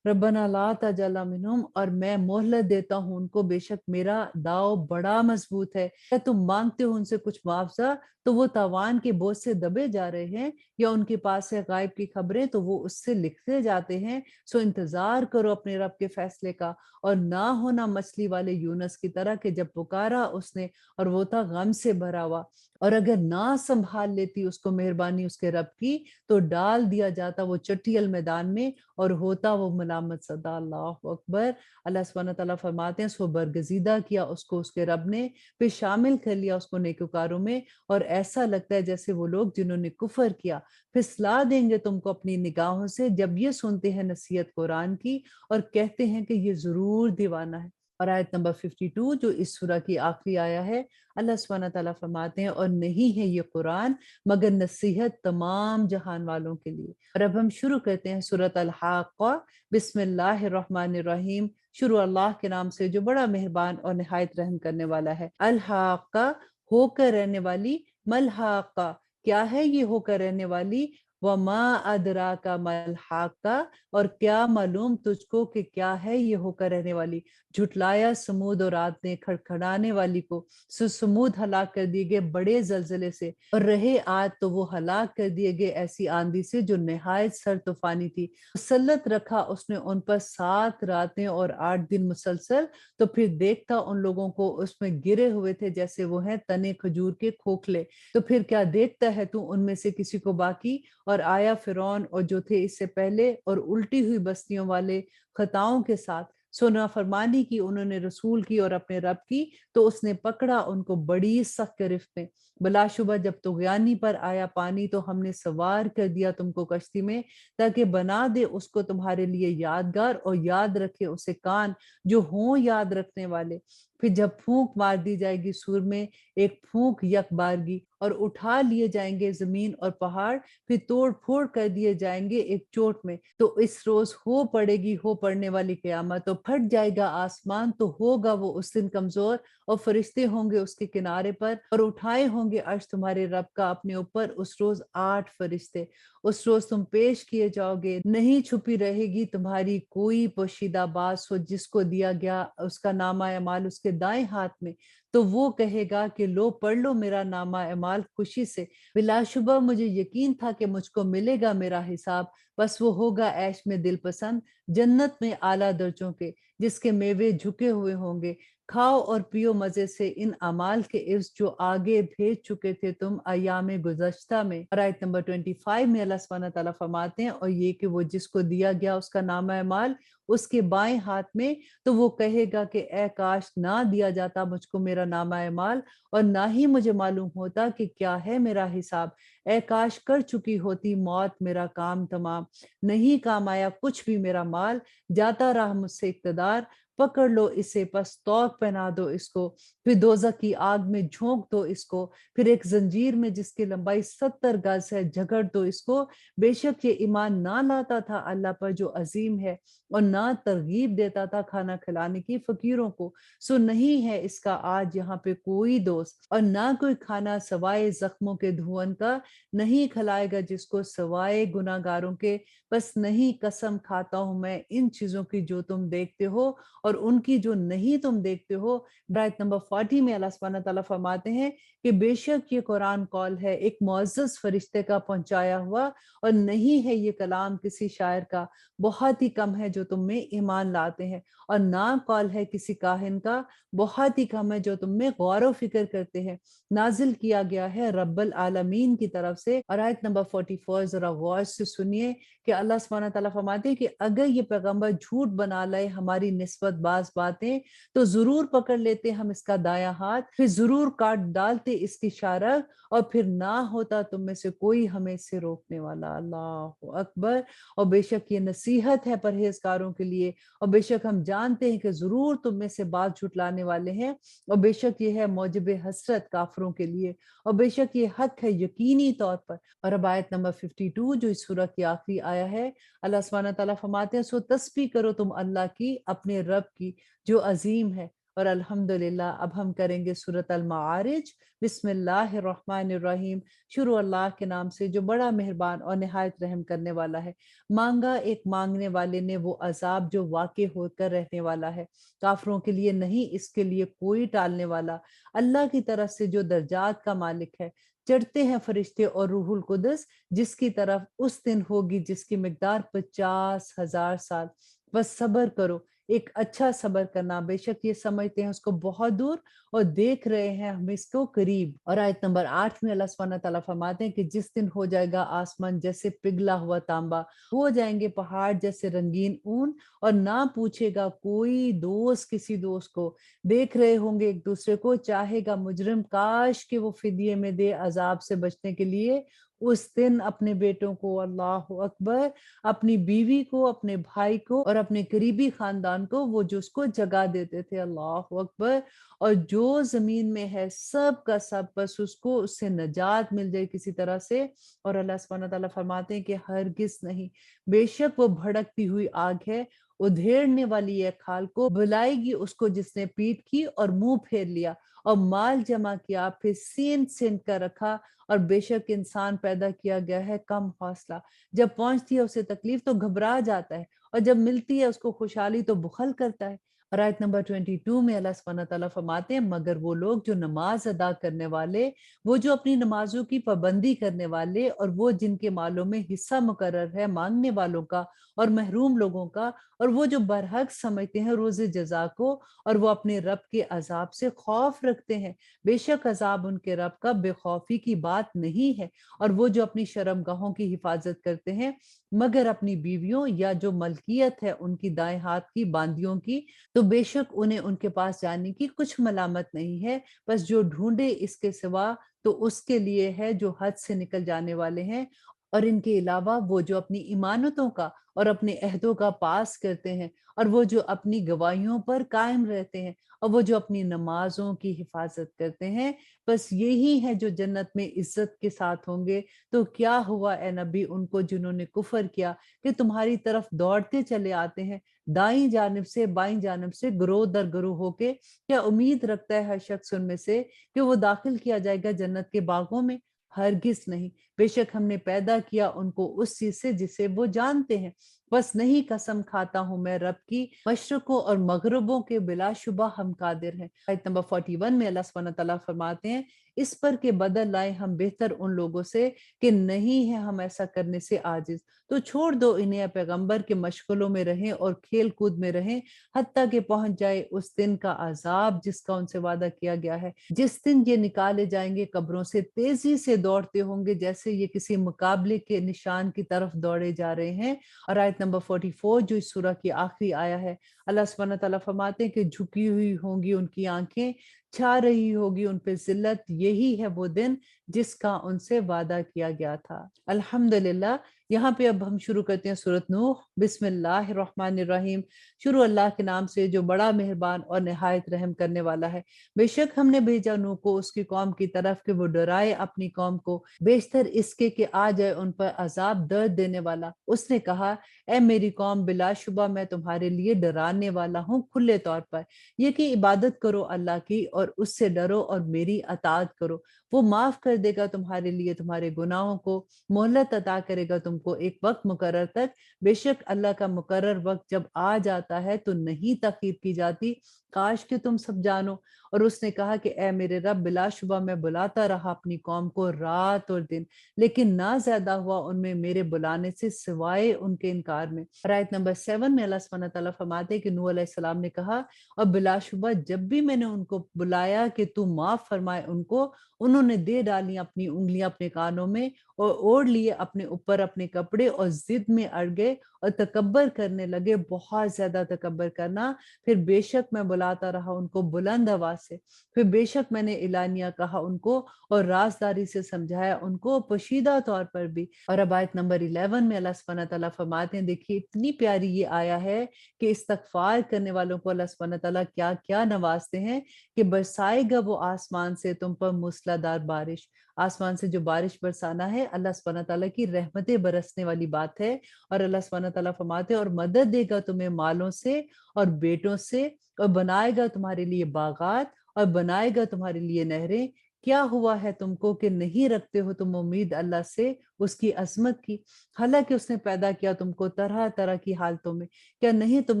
ربنا لا تجعل منہم، اور میں مہلت دیتا ہوں ان کو، بے شک میرا داؤ بڑا مضبوط ہے۔ کیا تم مانگتے ہو ان سے کچھ معاوضہ تو وہ تاوان کے بوجھ سے دبے جا رہے ہیں، یا ان کے پاس ہے غائب کی خبریں تو وہ اس سے لکھتے جاتے ہیں۔ سو انتظار کرو اپنے رب کے فیصلے کا، اور نہ ہونا مچھلی والے یونس کی طرح کہ جب پکارا اس نے اور وہ تھا غم سے بھرا ہوا، اور اگر نہ سنبھال لیتی اس کو مہربانی اس کے رب کی تو ڈال دیا جاتا وہ چٹھیل میدان میں اور ہوتا وہ ملامت سدا۔ اللہ اکبر۔ اللہ سبحانہ تعالیٰ فرماتے ہیں سو برگزیدہ کیا اس کو اس کے رب نے، پھر شامل کر لیا اس کو نیکوکاروں میں، اور ایسا لگتا ہے جیسے وہ لوگ جنہوں نے کفر کیا۔ پھسلا دیں گے تم کو اپنی نگاہوں سے جب یہ سنتے ہیں نصیحت قرآن کی اور کہتے ہیں کہ یہ ضرور دیوانہ ہے۔ اور آیت نمبر 52 جو اس سورہ کی آخری آیا ہے، اللہ سبحانہ تعالیٰ فرماتے ہیں اور نہیں ہے یہ قرآن مگر نصیحت تمام جہان والوں کے لیے۔ اور اب ہم شروع کرتے ہیں سورۃ الحاقہ۔ بسم اللہ الرحمن الرحیم، شروع اللہ کے نام سے جو بڑا مہربان اور نہایت رحم کرنے والا ہے۔ الحاقہ، ہو کر رہنے والی، ملحاقہ، کیا ہے یہ ہو کر رہنے والی، وما ادراک ما الحاقہ، اور کیا معلوم تجھ کو کہ کیا ہے یہ ہو کر رہنے والی۔ جھٹلایا سمود اور عاد نے کھڑکھڑانے والی کو، سو سمود ہلاک کر دیے گئے بڑے زلزلے سے، اور رہے عاد تو وہ ہلاک کر دیے گئے ایسی آندھی سے جو نہایت سر طوفانی تھی۔ مسلط رکھا اس نے ان پر 7 راتیں اور 8 دن مسلسل، تو پھر دیکھتا ان لوگوں کو اس میں گرے ہوئے تھے جیسے وہ ہیں تنے کھجور کے کھوکھلے۔ تو پھر کیا دیکھتا ہے تو ان میں سے کسی کو باقی، اور آیا فرعون اور جو تھے اس سے پہلے اور الٹی ہوئی بستیوں والے خطاؤں کے ساتھ، سو نافرمانی کی انہوں نے رسول کی اور اپنے رب کی، تو اس نے پکڑا ان کو بڑی سخت گرفت میں۔ بلا شبہ جب طغیانی پر آیا پانی تو ہم نے سوار کر دیا تم کو کشتی میں، تاکہ بنا دے اس کو تمہارے لیے یادگار، اور یاد رکھے اسے کان جو ہوں یاد رکھنے والے۔ پھر جب پھونک مار دی جائے گی سور میں ایک پھونک یک بارگی، اور اٹھا لیے جائیں گے زمین اور پہاڑ، پھر توڑ پھوڑ کر دیے جائیں گے ایک چوٹ میں۔ تو اس روز ہو پڑے گی ہو پڑنے والی قیامت، تو پھٹ جائے گا آسمان، تو ہوگا وہ اس دن کمزور، اور فرشتے ہوں گے اس کے کنارے پر، اور اٹھائے ہوں گے عرش تمہارے رب کا اپنے اوپر اس روز 8 فرشتے۔ اس روز تم پیش کیے جاؤ گے، نہیں چھپی رہے گی تمہاری کوئی پوشیدہ بات، سو جس کو دیا گیا اس کا نامہ اعمال اس کے دائیں ہاتھ میں، تو وہ کہے گا کہ لو پڑھ لو میرا نامہ اعمال خوشی سے۔ بلا شبہ مجھے یقین تھا کہ مجھ کو ملے گا میرا حساب، بس وہ ہوگا عیش میں دل پسند، جنت میں اعلیٰ درجوں کے، جس کے میوے جھکے ہوئے ہوں گے۔ کھاؤ اور پیو مزے سے ان اعمال کے عوض جو آگے بھیج چکے تھے تم ایام گزشتہ میں۔ اور آیت نمبر 25 میں اللہ سبحانہ تعالیٰ فرماتے ہیں اور یہ کہ وہ جس کو دیا گیا اس کا نامہ اعمال اس کے بائیں ہاتھ میں، تو وہ کہے گا کہ اے کاش نہ دیا جاتا مجھ کو میرا نامہ اعمال، اور نہ ہی مجھے معلوم ہوتا کہ کیا ہے میرا حساب۔ اے کاش کر چکی ہوتی موت میرا کام تمام، نہیں کام آیا کچھ بھی میرا مال، جاتا رہا مجھ سے اقتدار، پکڑ لو اسے پس توق پہنا دو اس کو، پھر دوزخ کی آگ میں جھونک دو اس کو، پھر ایک زنجیر میں جس کی لمبائی 70 گز ہے جھگڑ دو اس کو۔ بے شک یہ ایمان نہ لاتا تھا اللہ پر جو عظیم ہے، اور نہ ترغیب دیتا تھا کھانا کھلانے کی فقیروں کو، سو نہیں ہے اس کا آج یہاں پہ کوئی دوست، اور نہ کوئی کھانا سوائے زخموں کے دھون کا، نہیں کھلائے گا جس کو سوائے گناہ گاروں کے۔ بس نہیں قسم کھاتا ہوں میں ان چیزوں کی جو تم دیکھتے ہو اور ان کی جو نہیں تم دیکھتے ہو۔ آیت نمبر 40 میں اللہ سبحانہ تعالیٰ فرماتے ہیں کہ بے شک یہ قرآن قول ہے ایک معزز فرشتے کا پہنچایا ہوا، اور نہیں ہے یہ کلام کسی شاعر کا، بہت ہی کم ہے جو تم میں ایمان لاتے ہیں، اور نہ قول ہے کسی کاہن کا، بہت ہی کم ہے جو تم میں غور و فکر کرتے ہیں۔ نازل کیا گیا ہے رب العالمین کی طرف سے۔ اور آیت نمبر 44 ذرا غور سے سنیے کہ اللہ سبحانہ تعالیٰ فرماتے ہیں کہ اگر یہ پیغمبر جھوٹ بنا لائے ہماری نسبت بعض باتیں، تو ضرور پکڑ لیتے ہم اس کا دایاں ہاتھ، پھر ضرور کاٹ ڈالتے اس کی شارک، اور پھر نہ ہوتا تم میں سے کوئی ہمیں سے روکنے والا۔ اللہ اکبر۔ اور بے شک یہ نصیحت ہے پرہیزگاروں کے لیے، اور بے شک ہم جانتے ہیں کہ ضرور تم میں سے بات جھٹلانے والے ہیں، اور بے شک یہ ہے موجب حسرت کافروں کے لیے، اور بے شک یہ حق ہے یقینی طور پر۔ اور اب آیت نمبر 52 جو اس سورہ کی آخری آیا ہے، اللہ سبحانہ تعالیٰ فرماتے ہیں سو تسبیح کرو تم اللہ کی اپنے رب کی جو عظیم ہے۔ اور الحمدللہ اب ہم کریں گے سورۃ المعارج۔ بسم اللہ الرحمن الرحیم، شروع اللہ کے نام سے جو بڑا مہربان اور نہایت رحم کرنے والا ہے۔ مانگا ایک مانگنے والے نے وہ عذاب جو واقع ہو کر رہنے والا ہے، کافروں کے لیے نہیں اس کے لیے کوئی ٹالنے والا، اللہ کی طرف سے جو درجات کا مالک ہے۔ چڑھتے ہیں فرشتے اور روح القدس جس کی طرف اس دن ہوگی جس کی مقدار 50,000 سال۔ بس صبر کرو، ایک اچھا صبر کرنا، بے شک یہ سمجھتے ہیں اس کو بہت دور اور دیکھ رہے ہیں ہم اس کو قریب۔ اور آیت نمبر 8 میں اللہ سبحانہ تعالیٰ فرماتے ہیں کہ جس دن ہو جائے گا آسمان جیسے پگھلا ہوا تانبا، ہو جائیں گے پہاڑ جیسے رنگین اون، اور نہ پوچھے گا کوئی دوست کسی دوست کو، دیکھ رہے ہوں گے ایک دوسرے کو، چاہے گا مجرم کاش کہ وہ فدیے میں دے عذاب سے بچنے کے لیے، اس دن اپنے بیٹوں کو، اللہ اکبر، اپنی بیوی کو، اپنے بھائی کو اور اپنے قریبی خاندان کو وہ جو اس کو جگہ دیتے تھے، اللہ اکبر، اور جو زمین میں ہے سب کا سب بس اس کو اس سے نجات مل جائے کسی طرح سے۔ اور اللہ سبحانہ تعالیٰ فرماتے ہیں کہ ہرگز نہیں، بے شک وہ بھڑکتی ہوئی آگ ہے، ادھیڑنے والی ہے کھال کو، بلائے گی اس کو جس نے پیٹ کی اور منہ پھیر لیا اور مال جمع کیا، پھر سین سین کر رکھا، اور بے شک انسان پیدا کیا گیا ہے کم حوصلہ۔ جب پہنچتی ہے اسے تکلیف تو گھبرا جاتا ہے، اور جب ملتی ہے اس کو خوشحالی تو بخل کرتا ہے۔ اور آیت نمبر 22 میں اللہ سبحانہ تعالیٰ فرماتے ہیں مگر وہ لوگ جو نماز ادا کرنے والے، وہ جو اپنی نمازوں کی پابندی کرنے والے، اور وہ جن کے مالوں میں حصہ مقرر ہے مانگنے والوں کا اور محروم لوگوں کا، اور وہ جو برحق سمجھتے ہیں روز جزا کو، اور وہ اپنے رب کے عذاب سے خوف رکھتے ہیں، بے شک عذاب ان کے رب کا بے خوفی کی بات نہیں ہے، اور وہ جو اپنی شرم گاہوں کی حفاظت کرتے ہیں مگر اپنی بیویوں یا جو ملکیت ہے ان کی دائیں ہاتھ کی باندیوں کی، تو بے شک انہیں ان کے پاس جانے کی کچھ ملامت نہیں ہے، بس جو ڈھونڈے اس کے سوا تو اس کے لیے ہے جو حد سے نکل جانے والے ہیں۔ اور ان کے علاوہ وہ جو اپنی ایمانتوں کا اور اپنے عہدوں کا پاس کرتے ہیں، اور وہ جو اپنی گواہیوں پر قائم رہتے ہیں، اور وہ جو اپنی نمازوں کی حفاظت کرتے ہیں، بس یہی ہے جو جنت میں عزت کے ساتھ ہوں گے۔ تو کیا ہوا اے نبی ان کو جنہوں نے کفر کیا کہ تمہاری طرف دوڑتے چلے آتے ہیں دائیں جانب سے بائیں جانب سے گروہ در گروہ ہو کے؟ کیا امید رکھتا ہے ہر شخص ان میں سے کہ وہ داخل کیا جائے گا جنت کے باغوں میں؟ ہرگز نہیں، بے شک ہم نے پیدا کیا ان کو اس چیز سے جسے وہ جانتے ہیں۔ بس نہیں، قسم کھاتا ہوں میں رب کی، مشرقوں اور مغربوں کے بلا شبہ ہم قادر ہیں۔ آیت نمبر 41 میں اللہ سبحانہ تعالیٰ فرماتے ہیں اس پر کہ بدل لائے ہم بہتر ان لوگوں سے کہ نہیں ہے ہم ایسا کرنے سے عاجز۔ تو چھوڑ دو انہیں اے پیغمبر کے مشغلوں میں رہیں اور کھیل کود میں رہیں، حتیٰ کہ پہنچ جائے اس دن کا عذاب جس کا ان سے وعدہ کیا گیا ہے، جس دن یہ نکالے جائیں گے قبروں سے تیزی سے دوڑتے ہوں گے جیسے یہ کسی مقابلے کے نشان کی طرف دوڑے جا رہے ہیں۔ اور آیت نمبر 44 جو اس سورہ کی آخری آیا ہے، اللہ سبحانہ تعالیٰ فرماتے ہیں کہ جھکی ہوئی ہوں گی ان کی آنکھیں، چھا رہی ہوگی ان پہ ذلت، یہی ہے وہ دن جس کا ان سے وعدہ کیا گیا تھا۔ الحمدللہ، یہاں پہ اب ہم شروع کرتے ہیں سورۃ نوح۔ بسم اللہ الرحمن الرحیم، شروع اللہ کے نام سے جو بڑا مہربان اور نہایت رحم کرنے والا ہے۔ بے شک ہم نے بھیجا نوح کو اس کی قوم کی طرف کہ وہ ڈرائے اپنی قوم کو، بیشتر اس کے کہ آ جائے ان پر عذاب درد دینے والا۔ اس نے کہا اے میری قوم، بلا شبہ میں تمہارے لیے ڈرانے والا ہوں کھلے طور پر، یہ کہ عبادت کرو اللہ کی اور اس سے ڈرو اور میری اطاعت کرو۔ وہ معاف کر دے گا تمہارے لیے تمہارے گناہوں کو، مہلت عطا کرے گا تم کو ایک وقت مقرر تک۔ بے شک اللہ کا مقرر وقت جب آ جاتا ہے تو نہیں تاخیر کی جاتی، کاش کہ تم سب جانو۔ اور اس نے کہا کہ اے میرے رب، بلا شبہ میں بلاتا رہا اپنی قوم کو رات اور دن، لیکن نہ زیادہ ہوا ان میں میرے بلانے سے سوائے ان کے انکار میں۔ آیت نمبر 7 میں اللہ سبحانہ تعالیٰ فرماتے کہ نوح علیہ السلام نے کہا اور بلا شبہ جب بھی میں نے ان کو بلایا کہ تو معاف فرمائے ان کو، انہوں نے دے ڈالی اپنی انگلیاں اپنے کانوں میں اور اوڑھ لیے اپنے اوپر اپنے کپڑے اور ضد میں اڑ گئے اور تکبر کرنے لگے، بہت زیادہ تکبر کرنا۔ پھر بے شک میں بلاتا رہا ان کو بلند آواز سے، پھر بے شک میں نے اعلانیہ کہا ان کو اور رازداری سے سمجھایا ان کو پوشیدہ طور پر بھی۔ اور اب آیت نمبر 11 میں اللہ سبحانہ تعالیٰ فرماتے ہیں، دیکھیے اتنی پیاری یہ آیا ہے کہ استغفار کرنے والوں کو اللہ سبحانہ تعالیٰ کیا کیا نوازتے ہیں کہ برسائے گا وہ آسمان سے تم پر موسلادھار بارش۔ آسمان سے جو بارش برسانا ہے اللہ سبحانہ تعالیٰ کی رحمتیں برسنے والی بات ہے۔ اور اللہ سبحانہ تعالیٰ فرماتے ہیں اور مدد دے گا تمہیں مالوں سے اور بیٹوں سے، اور بنائے گا تمہارے لیے باغات اور بنائے گا تمہارے لیے نہریں۔ کیا ہوا ہے تم کو کہ نہیں رکھتے ہو تم امید اللہ سے اس کی عظمت کی، حالانکہ اس نے پیدا کیا تم کو طرح طرح کی حالتوں میں؟ کیا نہیں تم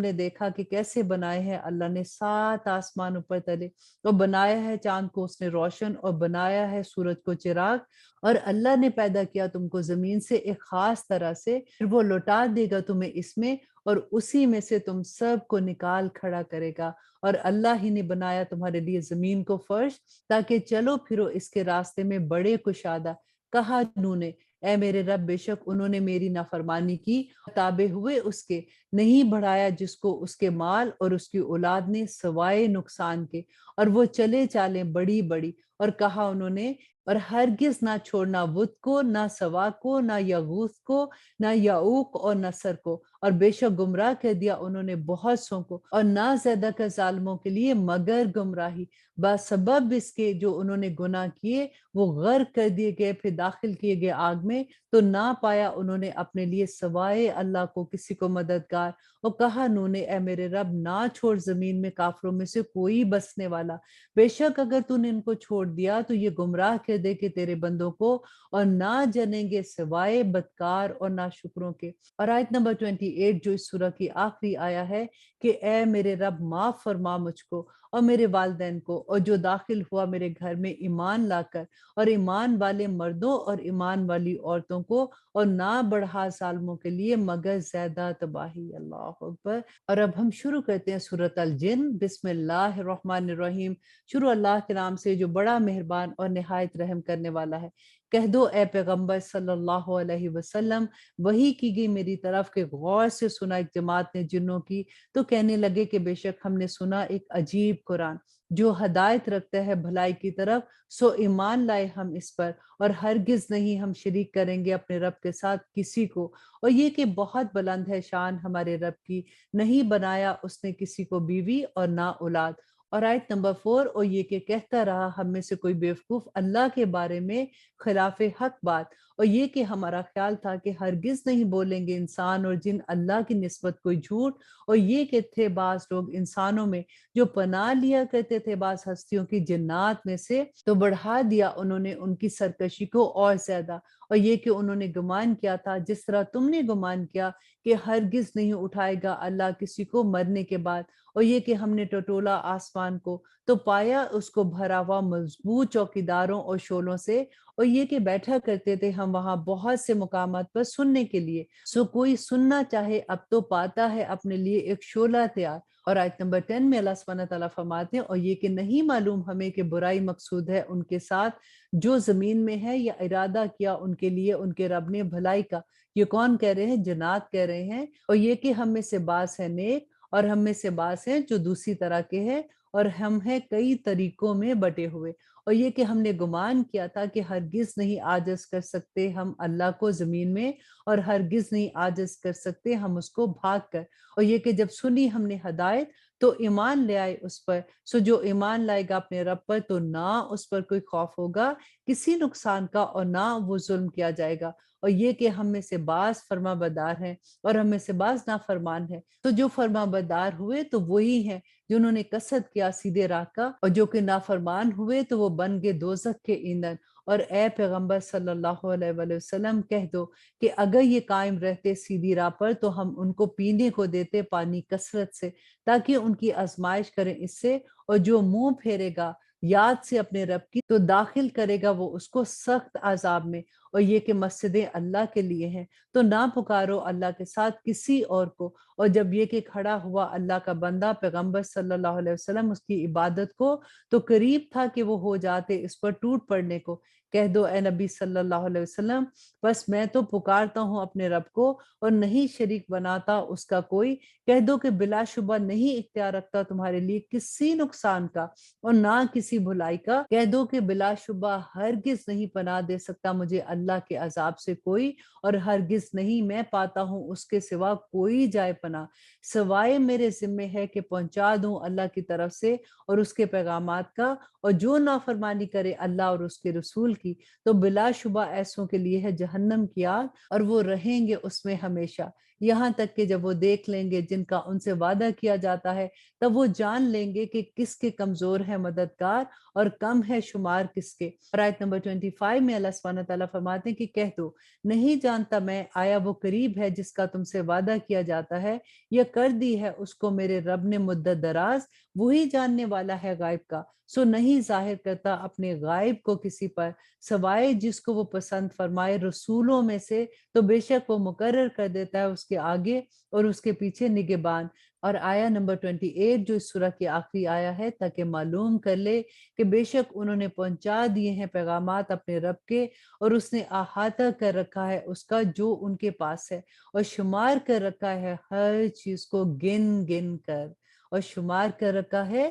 نے دیکھا کہ کیسے بنائے ہیں اللہ نے 7 آسمان اوپر تلے، اور بنایا ہے چاند کو اس نے روشن، اور بنایا ہے سورج کو چراغ، اور اللہ نے پیدا کیا تم کو زمین سے ایک خاص طرح سے، پھر وہ لوٹا دے گا تمہیں اس میں، اور اسی میں سے تم سب کو نکال کھڑا کرے گا۔ اور اللہ ہی نے بنایا تمہارے لیے زمین کو فرش تاکہ چلو پھرو اس کے راستے میں بڑے کشادہ۔ کہا نوح نے اے میرے رب، بے شک انہوں نے میری نافرمانی کی، تابع ہوئے اس کے، نہیں بڑھایا جس کو اس کے مال اور اس کی اولاد نے سوائے نقصان کے، اور وہ چلے چالیں بڑی بڑی۔ اور کہا انہوں نے اور ہرگز نہ چھوڑنا ود کو، نہ سوا کو، نہ یغوث کو، نہ یعوق اور نصر کو، اور بے شک گمراہ کر دیا انہوں نے بہت سوں کو، اور نہ زیادہ کا ظالموں کے لیے مگر گمراہی، بسبب اس کے جو انہوں نے گناہ کیے وہ غرق کر دیے گئے، پھر داخل کیے گئے آگ میں، تو نہ پایا انہوں نے اپنے لیے سوائے اللہ کو کسی کو مددگار، اور کہا انہوں نے اے میرے رب نہ چھوڑ زمین میں کافروں میں سے کوئی بسنے والا، بے شک اگر تو نے ان کو چھوڑ دیا تو یہ گمراہ کر دے کہ تیرے بندوں کو، اور نہ جنیں گے سوائے بدکار اور ناشکروں کے۔ اور آیت نمبر 28 جو اس سورہ کی آخری آیا ہے کہ اے میرے رب معاف فرما مجھ کو اور میرے والدین کو، اور جو داخل ہوا میرے گھر میں ایمان لا کر، اور ایمان والے مردوں اور ایمان والی عورتوں کو، اور نہ بڑھا ظالموں کے لیے مگر زیادہ تباہی۔ اللہ اکبر۔ اور اب ہم شروع کرتے ہیں سورۃ الجن۔ بسم اللہ الرحمن الرحیم۔ شروع اللہ کے نام سے جو بڑا مہربان اور نہایت رحم کرنے والا ہے۔ کہہ دو اے پیغمبر صلی اللہ علیہ وسلم، وحی کی گئی میری طرف کہ غور سے سنا ایک جماعت نے جنوں کی، تو کہنے لگے کہ بے شک ہم نے سنا ایک عجیب قرآن جو ہدایت رکھتا ہے بھلائی کی طرف، سو ایمان لائے ہم اس پر، اور ہرگز نہیں ہم شریک کریں گے اپنے رب کے ساتھ کسی کو، اور یہ کہ بہت بلند ہے شان ہمارے رب کی، نہیں بنایا اس نے کسی کو بیوی اور نہ اولاد۔ اور آیت نمبر 4، اور یہ کہ کہتا رہا ہم میں سے کوئی بیوقوف اللہ کے بارے میں خلاف حق بات، اور یہ کہ ہمارا خیال تھا کہ ہرگز نہیں بولیں گے انسان اور جن اللہ کی نسبت کوئی جھوٹ، اور یہ کہ تھے بعض لوگ انسانوں میں جو پناہ لیا کرتے تھے بعض ہستیوں کی جنات میں سے، تو بڑھا دیا انہوں نے ان کی سرکشی کو اور زیادہ، اور یہ کہ انہوں نے گمان کیا تھا جس طرح تم نے گمان کیا کہ ہرگز نہیں اٹھائے گا اللہ کسی کو مرنے کے بعد، اور یہ کہ ہم نے ٹٹولا آسمان کو تو پایا اس کو بھرا ہوا مضبوط چوکیداروں اور شولوں سے، اور یہ کہ بیٹھا کرتے تھے ہم وہاں بہت سے مقامات پر سننے کے لیے، سو کوئی سننا چاہے اب تو پاتا ہے اپنے لیے ایک شولہ تیار۔ اور آیت نمبر 10 میں اللہ سبحانہ تعالیٰ فرماتے ہیں اور یہ کہ نہیں معلوم ہمیں کہ برائی مقصود ہے ان کے ساتھ جو زمین میں ہے، یا ارادہ کیا ان کے لیے ان کے رب نے بھلائی کا۔ یہ کون کہہ رہے ہیں؟ جنات کہہ رہے ہیں۔ اور یہ کہ ہم میں سے بعض ہے نیک اور ہم میں سے بعض ہیں جو دوسری طرح کے ہیں، اور ہم ہیں کئی طریقوں میں بٹے ہوئے، اور یہ کہ ہم نے گمان کیا تھا کہ ہرگز نہیں عاجز کر سکتے ہم اللہ کو زمین میں، اور ہرگز نہیں عاجز کر سکتے ہم اس کو بھاگ کر، اور یہ کہ جب سنی ہم نے ہدایت تو ایمان لے آئے اس پر، سو جو ایمان لائے گا اپنے رب پر تو نہ اس پر کوئی خوف ہوگا کسی نقصان کا، اور نہ وہ ظلم کیا جائے گا، اور یہ کہ ہم میں سے بعض فرما بردار ہیں اور ہم میں سے بعض نافرمان ہیں، تو جو فرما بردار ہوئے تو وہی ہیں جنہوں نے قصد کیا سیدھے راہ کا، اور جو کہ نافرمان ہوئے تو وہ بن گئے دوزخ کے ایندھن۔ اور اے پیغمبر صلی اللہ علیہ وآلہ وسلم کہہ دو کہ اگر یہ قائم رہتے سیدھی راہ پر تو ہم ان کو پینے کو دیتے پانی کثرت سے، تاکہ ان کی آزمائش کریں اس سے، اور جو منہ پھیرے گا یاد سے اپنے رب کی تو داخل کرے گا وہ اس کو سخت عذاب میں۔ اور یہ کہ مسجدیں اللہ کے لیے ہیں تو نہ پکارو اللہ کے ساتھ کسی اور کو، اور جب یہ کہ کھڑا ہوا اللہ کا بندہ پیغمبر صلی اللہ علیہ وسلم اس کی عبادت کو، تو قریب تھا کہ وہ ہو جاتے اس پر ٹوٹ پڑنے کو۔ کہہ دو اے نبی صلی اللہ علیہ وسلم، بس میں تو پکارتا ہوں اپنے رب کو اور نہیں شریک بناتا اس کا کوئی، کہہ دو کہ بلا شبہ نہیں اختیار رکھتا تمہارے لیے کسی نقصان کا اور نہ کسی بھلائی کا، کہہ دو کہ بلا شبہ ہرگز نہیں پناہ دے سکتا مجھے اللہ کے عذاب سے کوئی، اور ہرگز نہیں میں پاتا ہوں اس کے سوا کوئی جائے پناہ، سوائے میرے ذمے ہے کہ پہنچا دوں اللہ کی طرف سے اور اس کے پیغامات کا، اور جو نافرمانی کرے اللہ اور اس کے رسول کی تو بلا شبہ ایسوں کے لیے ہے جہنم کی آگ، اور وہ رہیں گے اس میں ہمیشہ، یہاں تک کہ جب وہ دیکھ لیں گے جن کا ان سے وعدہ کیا جاتا ہے، تب وہ جان لیں گے کہ کس کے کمزور ہے مددگار اور کم ہے شمار کس کے۔ اور آیت نمبر 25 میں اللہ سبحانہ تعالیٰ فرماتے ہیں کہ کہہ دو نہیں جانتا میں آیا وہ قریب ہے جس کا تم سے وعدہ کیا جاتا ہے، یا کر دی ہے اس کو میرے رب نے مدت دراز، وہی جاننے والا ہے غائب کا، سو نہیں ظاہر کرتا اپنے غائب کو کسی پر سوائے جس کو وہ پسند فرمائے رسولوں میں سے، تو بے شک وہ مقرر کر دیتا ہے اس کے آگے اور اس کے پیچھے نگہبان۔ اور آیا نمبر 28 جو اس سورہ کی آخری آیا ہے تاکہ معلوم کر لے کہ بے شک انہوں نے پہنچا دیے ہیں پیغامات اپنے رب کے، اور اس نے احاطہ کر رکھا ہے اس کا جو ان کے پاس ہے، اور شمار کر رکھا ہے ہر چیز کو گن گن کر، اور شمار کر رکھا ہے